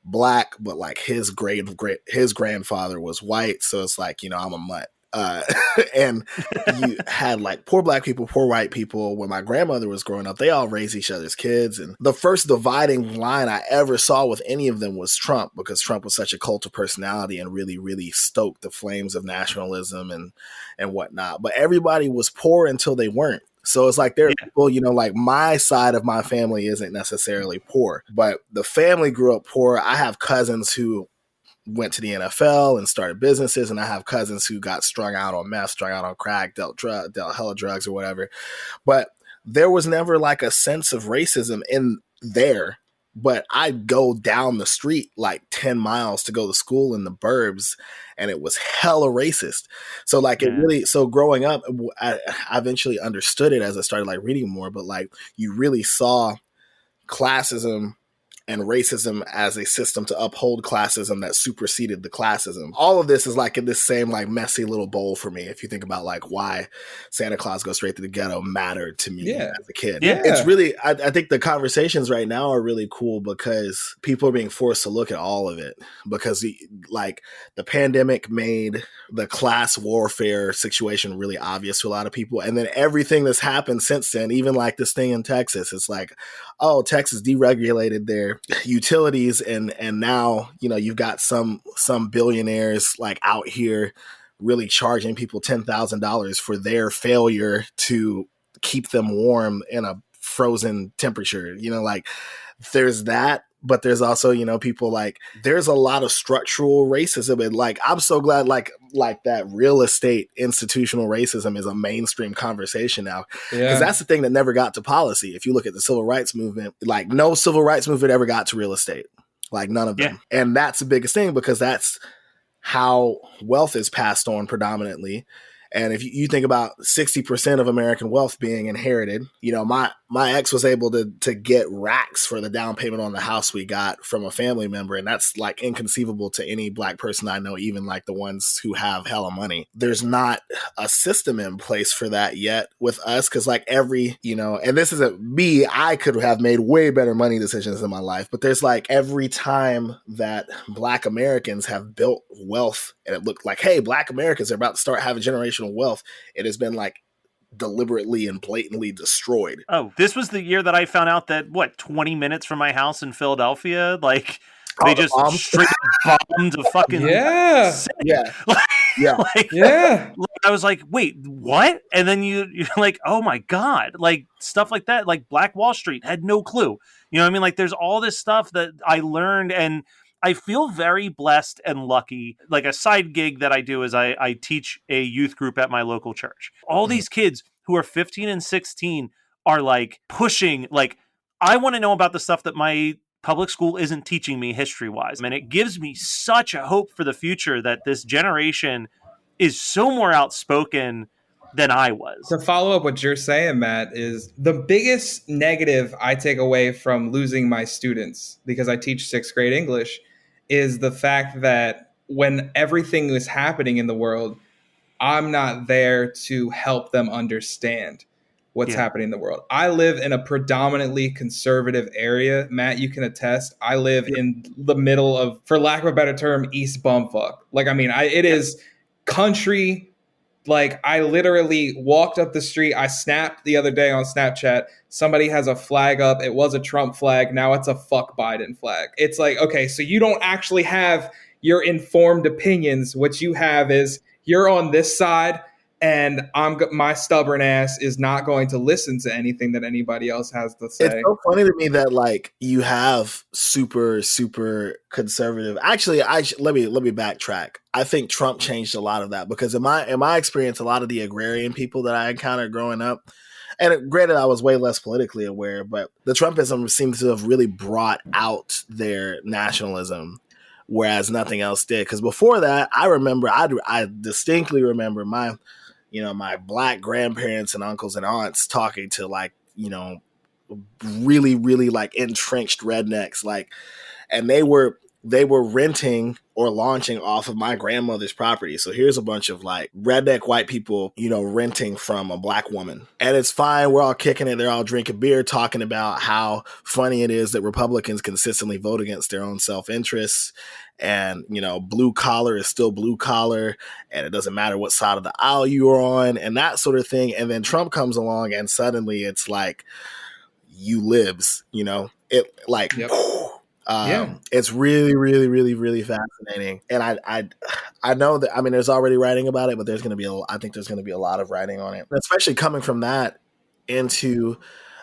Speaker 6: black, but like his grandfather was white. So it's like, you know, I'm a mutt. And you had like poor black people, poor white people. When my grandmother was growing up, they all raised each other's kids. And the first dividing line I ever saw with any of them was Trump, because Trump was such a cult of personality and really, really stoked the flames of nationalism and whatnot. But everybody was poor until they weren't. So it's like there are people, you know, like my side of my family isn't necessarily poor, but the family grew up poor. I have cousins who went to the NFL and started businesses, and I have cousins who got strung out on meth, strung out on crack, dealt hella drugs or whatever. But there was never like a sense of racism in there. But I'd go down the street like 10 miles to go to school in the burbs, and it was hella racist. So like it really, so growing up, I eventually understood it as I started like reading more, but like you really saw classism and racism as a system to uphold classism that superseded the classism. All of this is like in this same like messy little bowl for me. If you think about like why Santa Claus Go Straight to the Ghetto mattered to me as a kid.
Speaker 4: Yeah.
Speaker 6: It's really, I think the conversations right now are really cool because people are being forced to look at all of it, because like the pandemic made the class warfare situation really obvious to a lot of people. And then everything that's happened since then, even like this thing in Texas, it's like, oh, Texas deregulated their utilities, and now, you know, you've got some billionaires like out here really charging people $10,000 for their failure to keep them warm in a frozen temperature. You know, like there's that. But there's also, you know, people like, there's a lot of structural racism. And like, I'm so glad like that real estate institutional racism is a mainstream conversation now. Because that's the thing that never got to policy. If you look at the civil rights movement, like no civil rights movement ever got to real estate. Like none of them. And that's the biggest thing, because that's how wealth is passed on predominantly. And if you think about 60% of American wealth being inherited, you know, my ex was able to get racks for the down payment on the house we got from a family member. And that's like inconceivable to any Black person I know, even like the ones who have hella money. There's not a system in place for that yet with us. Cause like every, you know, and this isn't me, I could have made way better money decisions in my life, but there's like every time that Black Americans have built wealth and it looked like, hey, Black Americans are about to start having generational wealth, it has been like deliberately and blatantly destroyed.
Speaker 4: Oh, this was the year that I found out that 20 minutes from my house in Philadelphia, like they just straight bombed a fucking city.
Speaker 6: Yeah.
Speaker 4: Like, I was like, wait, what? And then you're like, oh my God, like stuff like that, like Black Wall Street, had no clue. You know what I mean? Like there's all this stuff that I learned, and I feel very blessed and lucky. Like a side gig that I do is I teach a youth group at my local church. All these kids who are 15 and 16 are like pushing, like, I want to know about the stuff that my public school isn't teaching me history wise. And it gives me such a hope for the future that this generation is so more outspoken than I was.
Speaker 5: To follow up what you're saying, Matt, is the biggest negative I take away from losing my students, because I teach 6th grade English, is the fact that when everything is happening in the world, I'm not there to help them understand what's happening in the world. I live in a predominantly conservative area. Matt, you can attest. I live in the middle of, for lack of a better term, East Bumfuck. Like, I mean, it is country. Like, I literally walked up the street. I snapped the other day on Snapchat. Somebody has a flag up. It was a Trump flag. Now it's a fuck Biden flag. It's like, okay, so you don't actually have your informed opinions. What you have is you're on this side, and my stubborn ass is not going to listen to anything that anybody else has to say.
Speaker 6: It's so funny to me that like you have super, super conservative. Actually, let me backtrack. I think Trump changed a lot of that, because in my experience, a lot of the agrarian people that I encountered growing up, and granted, I was way less politically aware, but the Trumpism seems to have really brought out their nationalism, whereas nothing else did. Because before that, I distinctly remember my Black grandparents and uncles and aunts talking to like, you know, really, really like entrenched rednecks, like, and they were renting or launching off of my grandmother's property. So here's a bunch of like redneck white people, you know, renting from a Black woman. And it's fine. We're all kicking it. They're all drinking beer, talking about how funny it is that Republicans consistently vote against their own self-interests. And, you know, blue collar is still blue collar, and it doesn't matter what side of the aisle you are on, and that sort of thing. And then Trump comes along, and suddenly it's like, you libs, you know, it like, it's really, really, really, really fascinating. And I know that, I mean, there's already writing about it, but I think there's going to be a lot of writing on it, especially coming from that into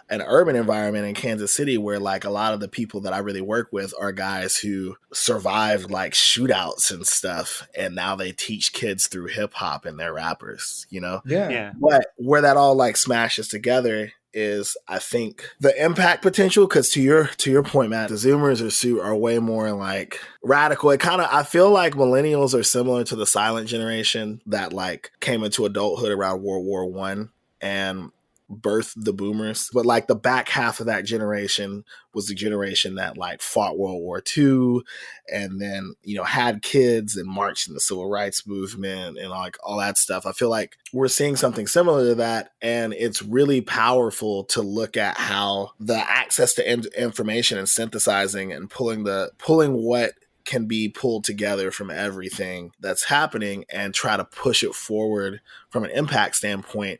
Speaker 6: an urban environment in Kansas City, where like a lot of the people that I really work with are guys who survived like shootouts and stuff, and now they teach kids through hip hop and they're rappers, you know?
Speaker 5: Yeah.
Speaker 6: But where that all like smashes together is, I think, the impact potential. Because to your point, Matt, the Zoomers are way more like radical. I feel like millennials are similar to the silent generation that like came into adulthood around World War I and birthed the boomers. But like the back half of that generation was the generation that like fought World War II and then, you know, had kids and marched in the civil rights movement and like all that stuff. I feel like we're seeing something similar to that, and it's really powerful to look at how the access to information and synthesizing and pulling what can be pulled together from everything that's happening and try to push it forward from an impact standpoint.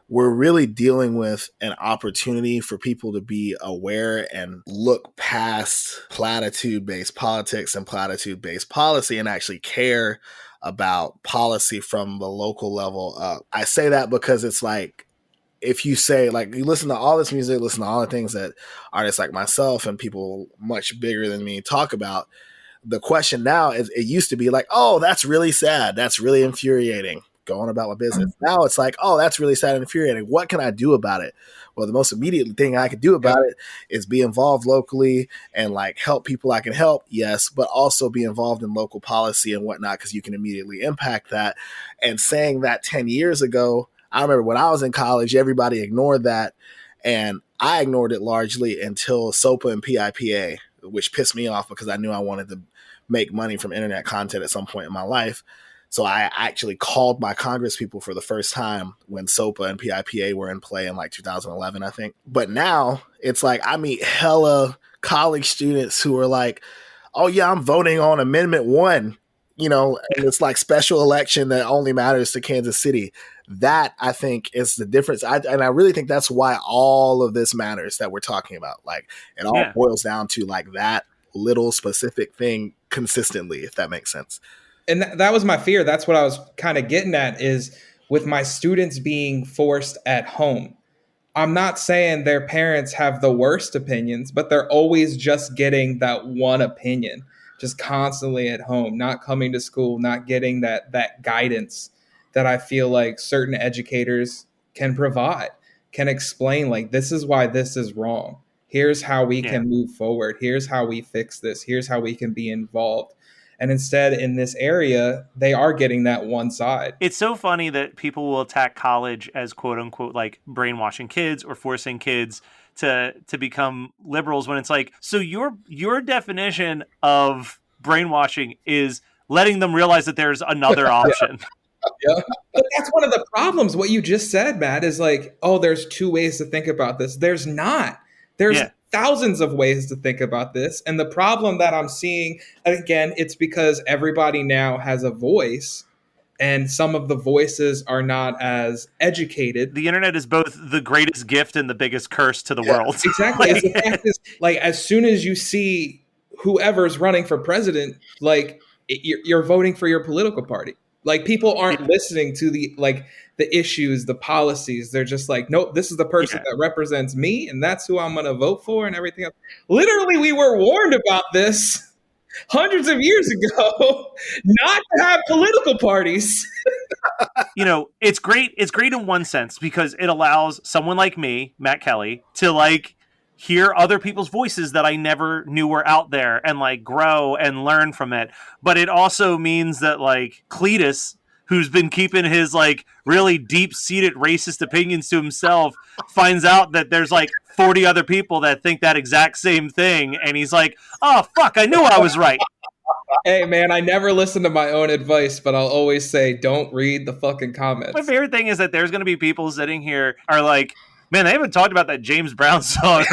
Speaker 6: We're really dealing with an opportunity for people to be aware and look past platitude-based politics and platitude-based policy and actually care about policy from the local level up. I say that because it's like, if you say, like, you listen to all this music, listen to all the things that artists like myself and people much bigger than me talk about, the question now is, it used to be like, oh, that's really sad, that's really infuriating. going about my business. Now it's like, oh, that's really sad and infuriating. What can I do about it? Well, the most immediate thing I can do about it is be involved locally and like help people I can help, yes, but also be involved in local policy and whatnot, because you can immediately impact that. And saying that 10 years ago, I remember when I was in college, everybody ignored that. And I ignored it largely until SOPA and PIPA, which pissed me off because I knew I wanted to make money from internet content at some point in my life. So I actually called my Congress people for the first time when SOPA and PIPA were in play in like 2011, I think. But now it's like I meet hella college students who are like, oh yeah, I'm voting on Amendment 1, and it's like special election that only matters to Kansas City. That I think is the difference. And I really think that's why all of this matters that we're talking about. Like it all boils down to like that little specific thing consistently, if that makes sense.
Speaker 5: And that was my fear. That's what I was kind of getting at, is with my students being forced at home. I'm not saying their parents have the worst opinions, but they're always just getting that one opinion, just constantly at home, not coming to school, not getting that guidance that I feel like certain educators can provide, can explain, like, this is why this is wrong. Here's how we can move forward. Here's how we fix this. Here's how we can be involved. And instead, in this area, they are getting that one side.
Speaker 4: It's so funny that people will attack college as quote unquote like brainwashing kids or forcing kids to become liberals, when it's like, so your definition of brainwashing is letting them realize that there's another option.
Speaker 5: Yeah. But that's one of the problems. What you just said, Matt, is like, oh, there's two ways to think about this. There's not. There's thousands of ways to think about this. And the problem that I'm seeing, again, it's because everybody now has a voice, and some of the voices are not as educated.
Speaker 4: The internet is both the greatest gift and the biggest curse to the world.
Speaker 5: Exactly. The fact is, like, as soon as you see whoever's running for president, like, you're voting for your political party. Like, people aren't listening to the issues, the policies. They're just like, nope, this is the person that represents me, and that's who I'm going to vote for, and everything else. Literally, we were warned about this hundreds of years ago, not to have political parties.
Speaker 4: It's great. It's great in one sense because it allows someone like me, Matt Kelly, to like hear other people's voices that I never knew were out there and like grow and learn from it. But it also means that like Cletus, who's been keeping his like really deep-seated racist opinions to himself, finds out that there's like 40 other people that think that exact same thing. And he's like, oh, fuck, I knew I was right.
Speaker 5: Hey, man, I never listen to my own advice, but I'll always say, don't read the fucking comments.
Speaker 4: My favorite thing is that there's going to be people sitting here are like, man, they haven't talked about that James Brown song.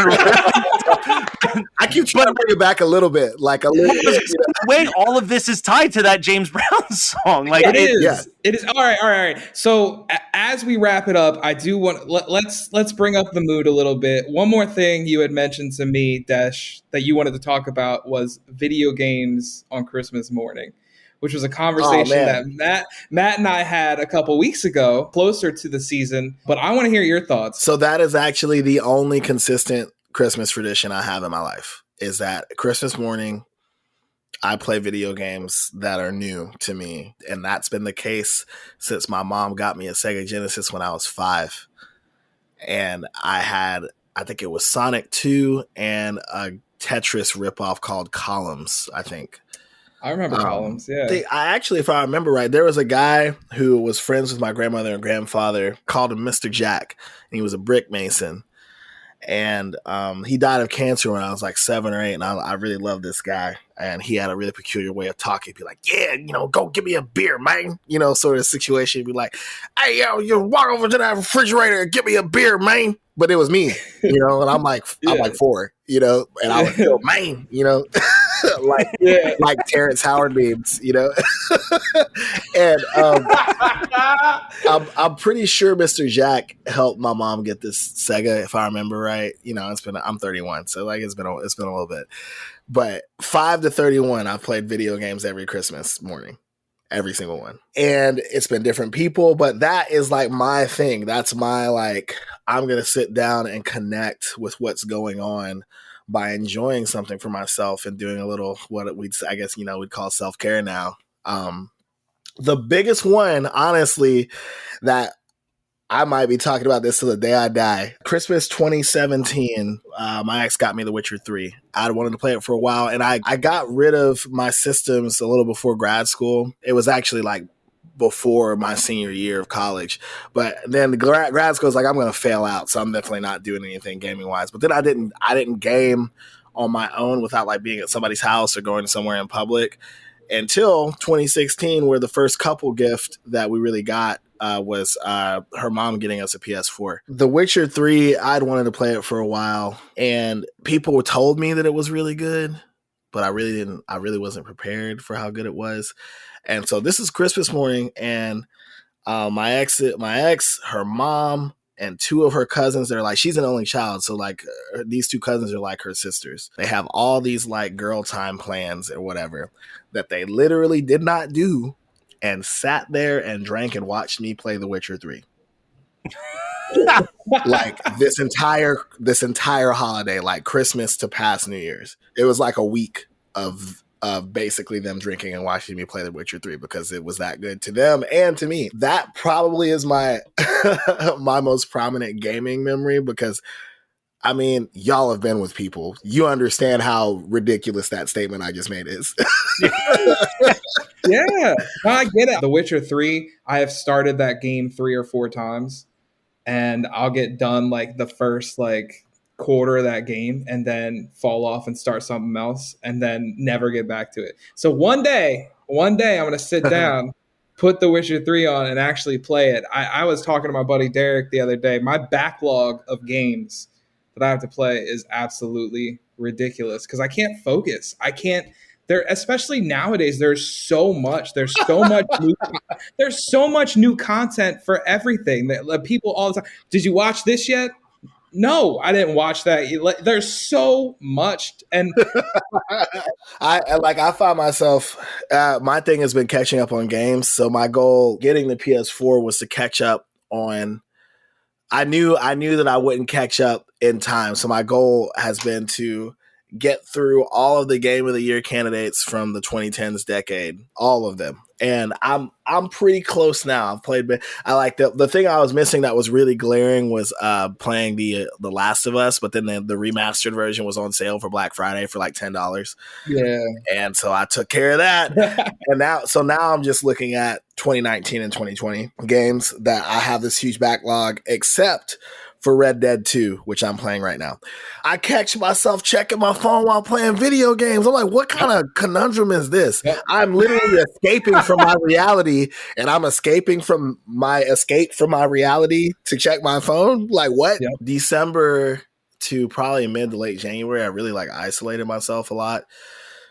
Speaker 6: I keep trying to bring it back a little bit, like a little bit.
Speaker 4: Wait, all of this is tied to that James Brown song. Like
Speaker 5: it is. Yeah. It is. All right. So as we wrap it up, I do want let's bring up the mood a little bit. One more thing you had mentioned to me, Desh, that you wanted to talk about was video games on Christmas morning, which was a conversation that Matt and I had a couple weeks ago, closer to the season. But I want to hear your thoughts.
Speaker 6: So that is actually the only consistent Christmas tradition I have in my life, is that Christmas morning, I play video games that are new to me. And that's been the case since my mom got me a Sega Genesis when I was 5. And I think it was Sonic 2 and a Tetris ripoff called Columns, I think.
Speaker 5: I remember Columns, yeah.
Speaker 6: If I remember right, there was a guy who was friends with my grandmother and grandfather, called him Mr. Jack, and he was a brick mason. And he died of cancer when I was like 7 or 8, and I really loved this guy. And he had a really peculiar way of talking. He'd be like, yeah, go get me a beer, man. Sort of situation. He'd be like, hey, yo, you walk over to that refrigerator and get me a beer, man. But it was me, and I'm like 4, and I was still, man, like Terrence Howard memes, and I'm pretty sure Mr. Jack helped my mom get this Sega, if I remember right. I'm 31, so like it's been a little bit, but 5 to 31, I've played video games every Christmas morning. Every single one. And it's been different people, but that is like my thing. That's my I'm going to sit down and connect with what's going on by enjoying something for myself and doing a little, what we'd call self-care now. The biggest one, honestly, that I might be talking about this till the day I die. Christmas 2017, my ex got me The Witcher 3. I wanted to play it for a while, and I got rid of my systems a little before grad school. It was actually like before my senior year of college. But then the grad school was like, I'm going to fail out, so I'm definitely not doing anything gaming-wise. But then I didn't game on my own without like being at somebody's house or going somewhere in public until 2016, where the first couple gift that we really got was her mom getting us a PS4. The Witcher 3, I'd wanted to play it for a while, and people told me that it was really good, but I really wasn't prepared for how good it was. And so this is Christmas morning, and my ex, her mom, and two of her cousins, they're like, she's an only child. So like these two cousins are like her sisters. They have all these like girl time plans or whatever that they literally did not do, and sat there and drank and watched me play The Witcher 3. Like this entire holiday, like Christmas to past New Year's. It was like a week of basically them drinking and watching me play The Witcher 3 because it was that good to them and to me. That probably is my my most prominent gaming memory, because I mean, y'all have been with people. You understand how ridiculous that statement I just made is.
Speaker 5: Yeah, no, I get it. The Witcher 3, I have started that game 3 or 4 times, and I'll get done like the first like quarter of that game and then fall off and start something else and then never get back to it. So one day I'm going to sit down, put The Witcher 3 on and actually play it. I was talking to my buddy Derek the other day. My backlog of games that I have to play is absolutely ridiculous because I can't focus. I can't. There, especially nowadays, there's so much new content for everything that people all the time. Did you watch this yet? No, I didn't watch that. There's so much, and
Speaker 6: I find myself. My thing has been catching up on games. So my goal getting the PS4 was to catch up on. I knew that I wouldn't catch up in time. So my goal has been to get through all of the Game of the Year candidates from the 2010s decade, all of them. And I'm pretty close now. I've played. I like the thing I was missing that was really glaring was playing the Last of Us, but then the remastered version was on sale for Black Friday for like $10.
Speaker 5: Yeah,
Speaker 6: and so I took care of that. And now I'm just looking at 2019 and 2020 games that I have this huge backlog, except for Red Dead 2, which I'm playing right now. I catch myself checking my phone while playing video games. I'm like, what kind of conundrum is this? I'm literally escaping from my reality, and I'm escaping from my escape from my reality to check my phone. Like what? Yep. December to probably mid to late January, I really like isolated myself a lot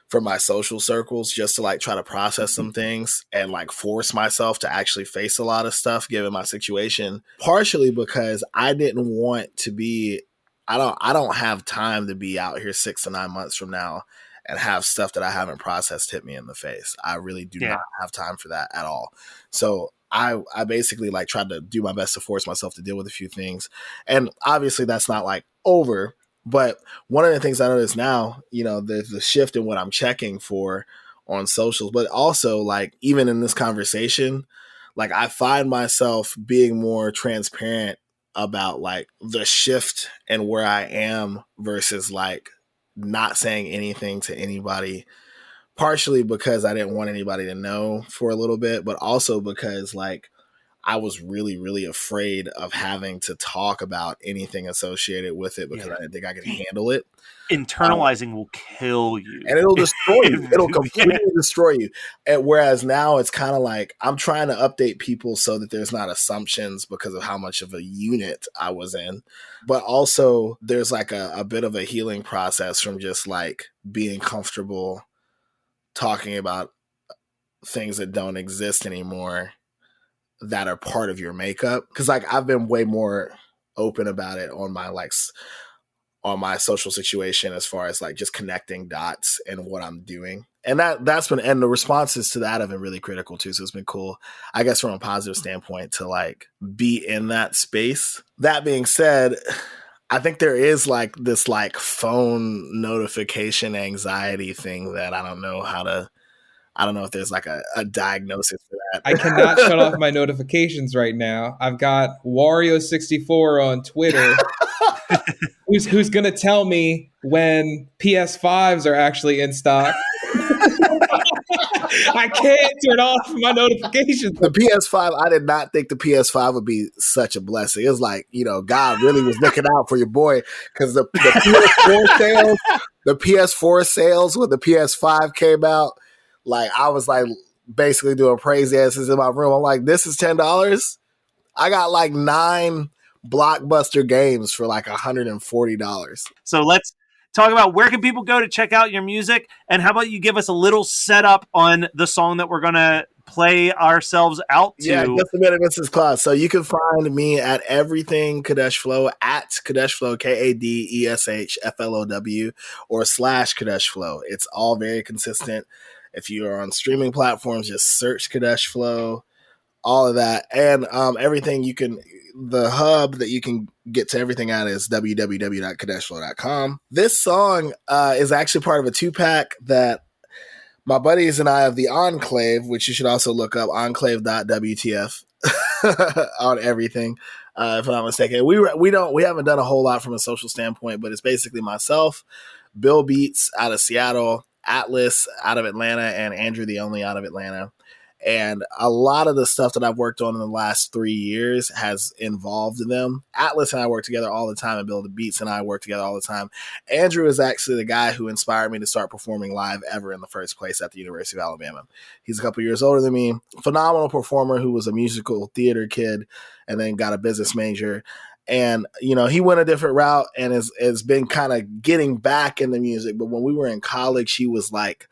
Speaker 6: from my social circles just to like try to process some things and like force myself to actually face a lot of stuff given my situation, partially because I didn't want to be, I don't have time to be out here 6 to 9 months from now and have stuff that I haven't processed hit me in the face. I really do not have time for that at all. So I basically like tried to do my best to force myself to deal with a few things. And obviously that's not like over. But one of the things I notice now, you know, there's the shift in what I'm checking for on socials, but also like even in this conversation, like I find myself being more transparent about like the shift and where I am versus like not saying anything to anybody, partially because I didn't want anybody to know for a little bit, but also because like I was really, really afraid of having to talk about anything associated with it because I didn't think I could handle it.
Speaker 4: Internalizing will kill you.
Speaker 6: And it'll destroy you. It'll completely destroy you. And whereas now it's kind of like I'm trying to update people so that there's not assumptions because of how much of a unit I was in. But also there's like a bit of a healing process from just like being comfortable talking about things that don't exist anymore that are part of your makeup. Cause like I've been way more open about it on my social situation as far as like just connecting dots and what I'm doing. And that's been, and the responses to that have been really critical too. So it's been cool, I guess, from a positive standpoint to like be in that space. That being said, I think there is like this like phone notification anxiety thing that I don't know how I don't know if there's like a diagnosis for that.
Speaker 5: I cannot shut off my notifications right now. I've got Wario64 on Twitter who's going to tell me when PS5s are actually in stock. I can't turn off my notifications.
Speaker 6: The PS5, I did not think the PS5 would be such a blessing. It was like, God really was looking out for your boy, because the PS4 sales when the PS5 came out, like I was like basically doing praise dances in my room. I'm like, this is $10. I got like 9 blockbuster games for like $140.
Speaker 4: So let's talk about where can people go to check out your music, and how about you give us a little setup on the song that we're going to play ourselves out to.
Speaker 6: Yeah, just a minute, Mrs. Claus. So you can find me at everything Kadesh Flow, at Kadesh Flow, KADESHFLOW, or / Kadesh Flow. It's all very consistent. If you are on streaming platforms, just search Kadesh Flow, all of that. And everything the hub that you can get to everything at is www.kadeshflow.com. This song is actually part of a 2-pack that my buddies and I of the Enclave, which you should also look up, enclave.wtf on everything, if I'm not mistaken. We haven't done a whole lot from a social standpoint, but it's basically myself, Bill Beats out of Seattle, Atlas out of Atlanta, and Andrew the Only out of Atlanta. And a lot of the stuff that I've worked on in the last 3 years has involved them. Atlas and I work together all the time, and Bill the Beats and I work together all the time. Andrew is actually the guy who inspired me to start performing live ever in the first place at the University of Alabama. He's a couple years older than me, phenomenal performer who was a musical theater kid and then got a business major. And, he went a different route and has been kind of getting back into music. But when we were in college, he was like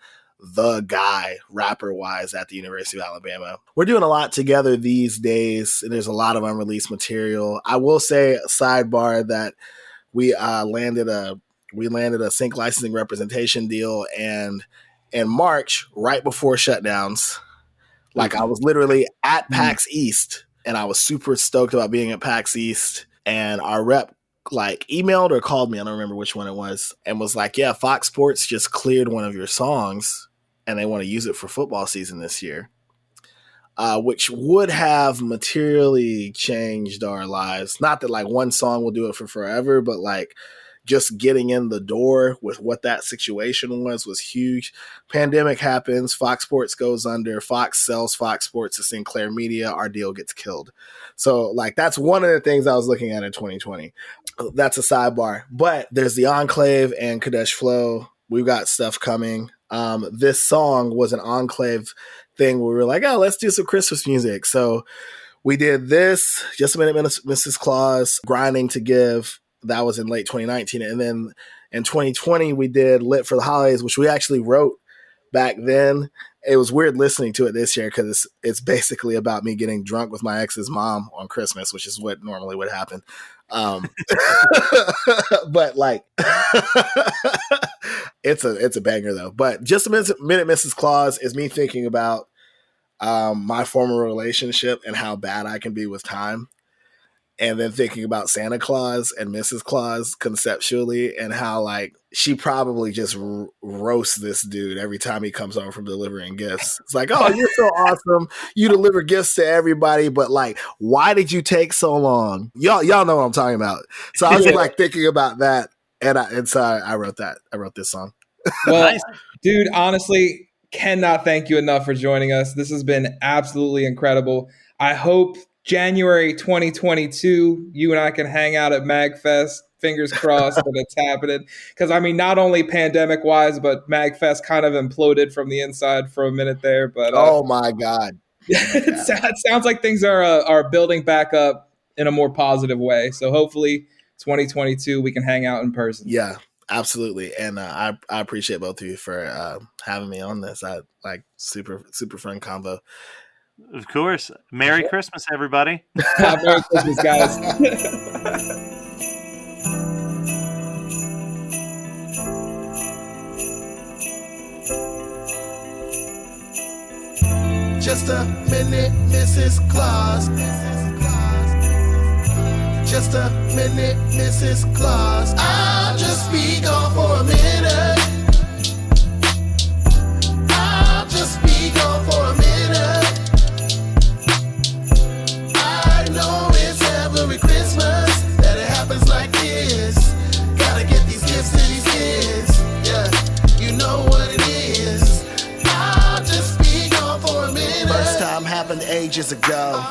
Speaker 6: the guy rapper wise at the University of Alabama. We're doing a lot together these days, and there's a lot of unreleased material. I will say, sidebar, that we landed a sync licensing representation deal, and in March, right before shutdowns, like I was literally at PAX East, and I was super stoked about being at PAX East, and our rep like emailed or called me, I don't remember which one it was, and was like, yeah, Fox Sports just cleared one of your songs and they want to use it for football season this year, which would have materially changed our lives. Not that like one song will do it for forever, but like just getting in the door with what that situation was huge. Pandemic happens, Fox Sports goes under, Fox sells Fox Sports to Sinclair Media, our deal gets killed. So like that's one of the things I was looking at in 2020. That's a sidebar. But there's the Enclave and Kadesh Flow. We've got stuff coming. This song was an Enclave thing where we were like, oh, let's do some Christmas music. So we did this, Just a Minute, Mrs. Claus, Grinding to Give. That was in late 2019. And then in 2020, we did Lit for the Holidays, which we actually wrote back then. It was weird listening to it this year because it's basically about me getting drunk with my ex's mom on Christmas, which is what normally would happen. But like, it's a banger though. But Just a Minute, Mrs. Claus is me thinking about my former relationship and how bad I can be with time. And then thinking about Santa Claus and Mrs. Claus conceptually, and how like she probably just roasts this dude every time he comes home from delivering gifts. It's like, oh, you're so awesome. You deliver gifts to everybody, but like, why did you take so long? Y'all know what I'm talking about. So I was like thinking about that, and so I wrote that. I wrote this song.
Speaker 5: Well, nice. Dude, honestly, cannot thank you enough for joining us. This has been absolutely incredible. I hope January 2022, you and I can hang out at MagFest. Fingers crossed that it's happening. Because, I mean, not only pandemic-wise, but MagFest kind of imploded from the inside for a minute there. But
Speaker 6: oh, my God.
Speaker 5: It sounds like things are building back up in a more positive way. So hopefully 2022, we can hang out in person.
Speaker 6: Yeah, absolutely. And I appreciate both of you for having me on this. I like super fun combo.
Speaker 4: Of course. Merry Christmas, everybody.
Speaker 5: Merry Christmas, guys.
Speaker 7: Just a minute, Mrs. Claus. Just a minute, Mrs. Claus. I'll just be gone for a minute. I'll just be
Speaker 6: ages ago.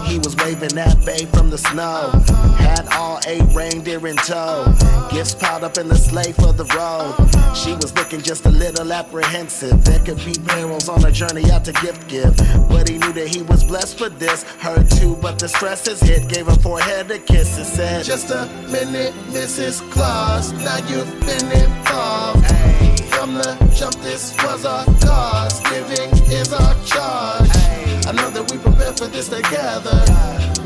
Speaker 6: He was waving that bay from the snow. Had all 8 reindeer in tow. Gifts piled up in the sleigh for the road. She was looking just a little apprehensive. There could be perils on a journey out to gift give. But he knew that he was blessed for this. Her too, but the stress has hit. Gave her forehead a kiss and said,
Speaker 7: Just a minute, Mrs. Claus. Now you've been involved. From the jump, this was our cause. Giving is our charge. I know that we prepared for this together.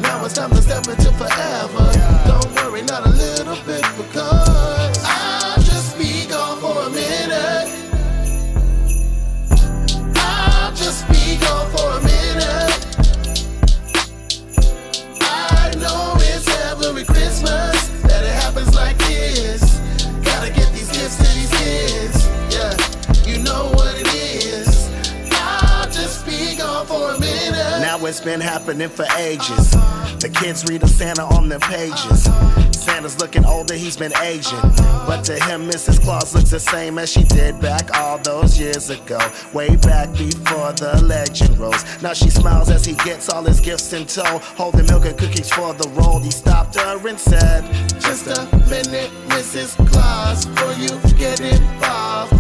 Speaker 7: Now it's time to step into forever. Don't worry, not a little bit, because I'll just be gone for a minute. I'll just be gone for a minute. I know it's every Christmas that it happens like this. Gotta get these gifts to these kids. Yeah, you know what it is. I'll just be gone for a minute.
Speaker 6: now it's been happening for ages. The kids read of Santa on their pages. Santa's looking older, he's been aging. But to him, Mrs. Claus looks the same as she did back all those years ago. Way back before the legend rose. Now she smiles as he gets all his gifts in tow. Holding milk and cookies for the roll. He stopped her and said,
Speaker 7: Just a minute, Mrs. Claus, before you get involved.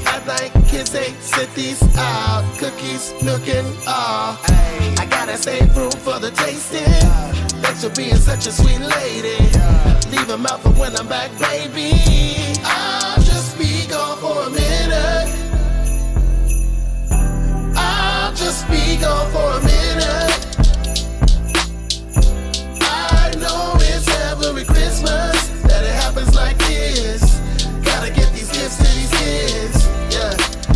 Speaker 7: At night, kids, they sit these out. Cookies, milk, and all. I gotta save room for the tasting. Thanks for being such a sweet lady. Leave them out for when I'm back, baby. I'll just be gone for a minute. I'll just be gone for a minute. I know it's every Christmas that it happens like this. Gotta get these gifts to these kids. Yeah,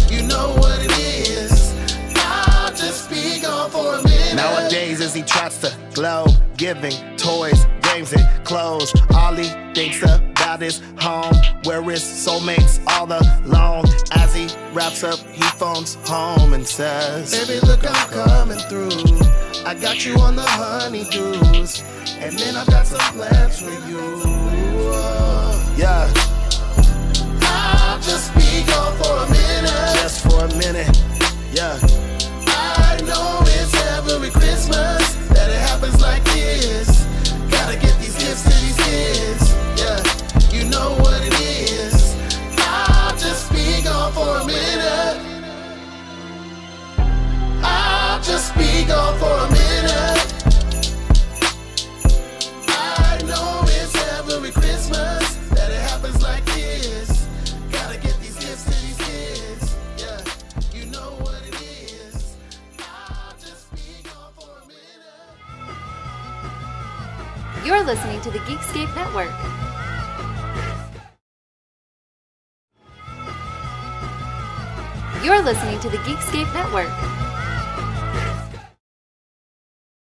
Speaker 7: you know what it is. I'll just be gone for a minute.
Speaker 6: nowadays as he trots to glow, giving toys, games, and clothes. All he thinks about is home, where his soulmates all alone. As he wraps up, he phones home and says,
Speaker 7: Baby, look, I'm coming through. I got you on the honeydews, and then I've got some plans for you.
Speaker 6: yeah,
Speaker 7: I'll just be gone for a minute.
Speaker 6: just for a minute, yeah.
Speaker 7: I know it's every Christmas that it happens like this. Gotta get these gifts to these kids. Yeah, you know what it is. I'll just be gone for a minute. I'll just be gone for a minute. I know it's every Christmas that it happens like this. Gotta get these gifts to these kids. Yeah, you know what it is. I'll just be gone for a minute.
Speaker 8: You're listening to the Geekscape Network. You're listening to the Geekscape Network.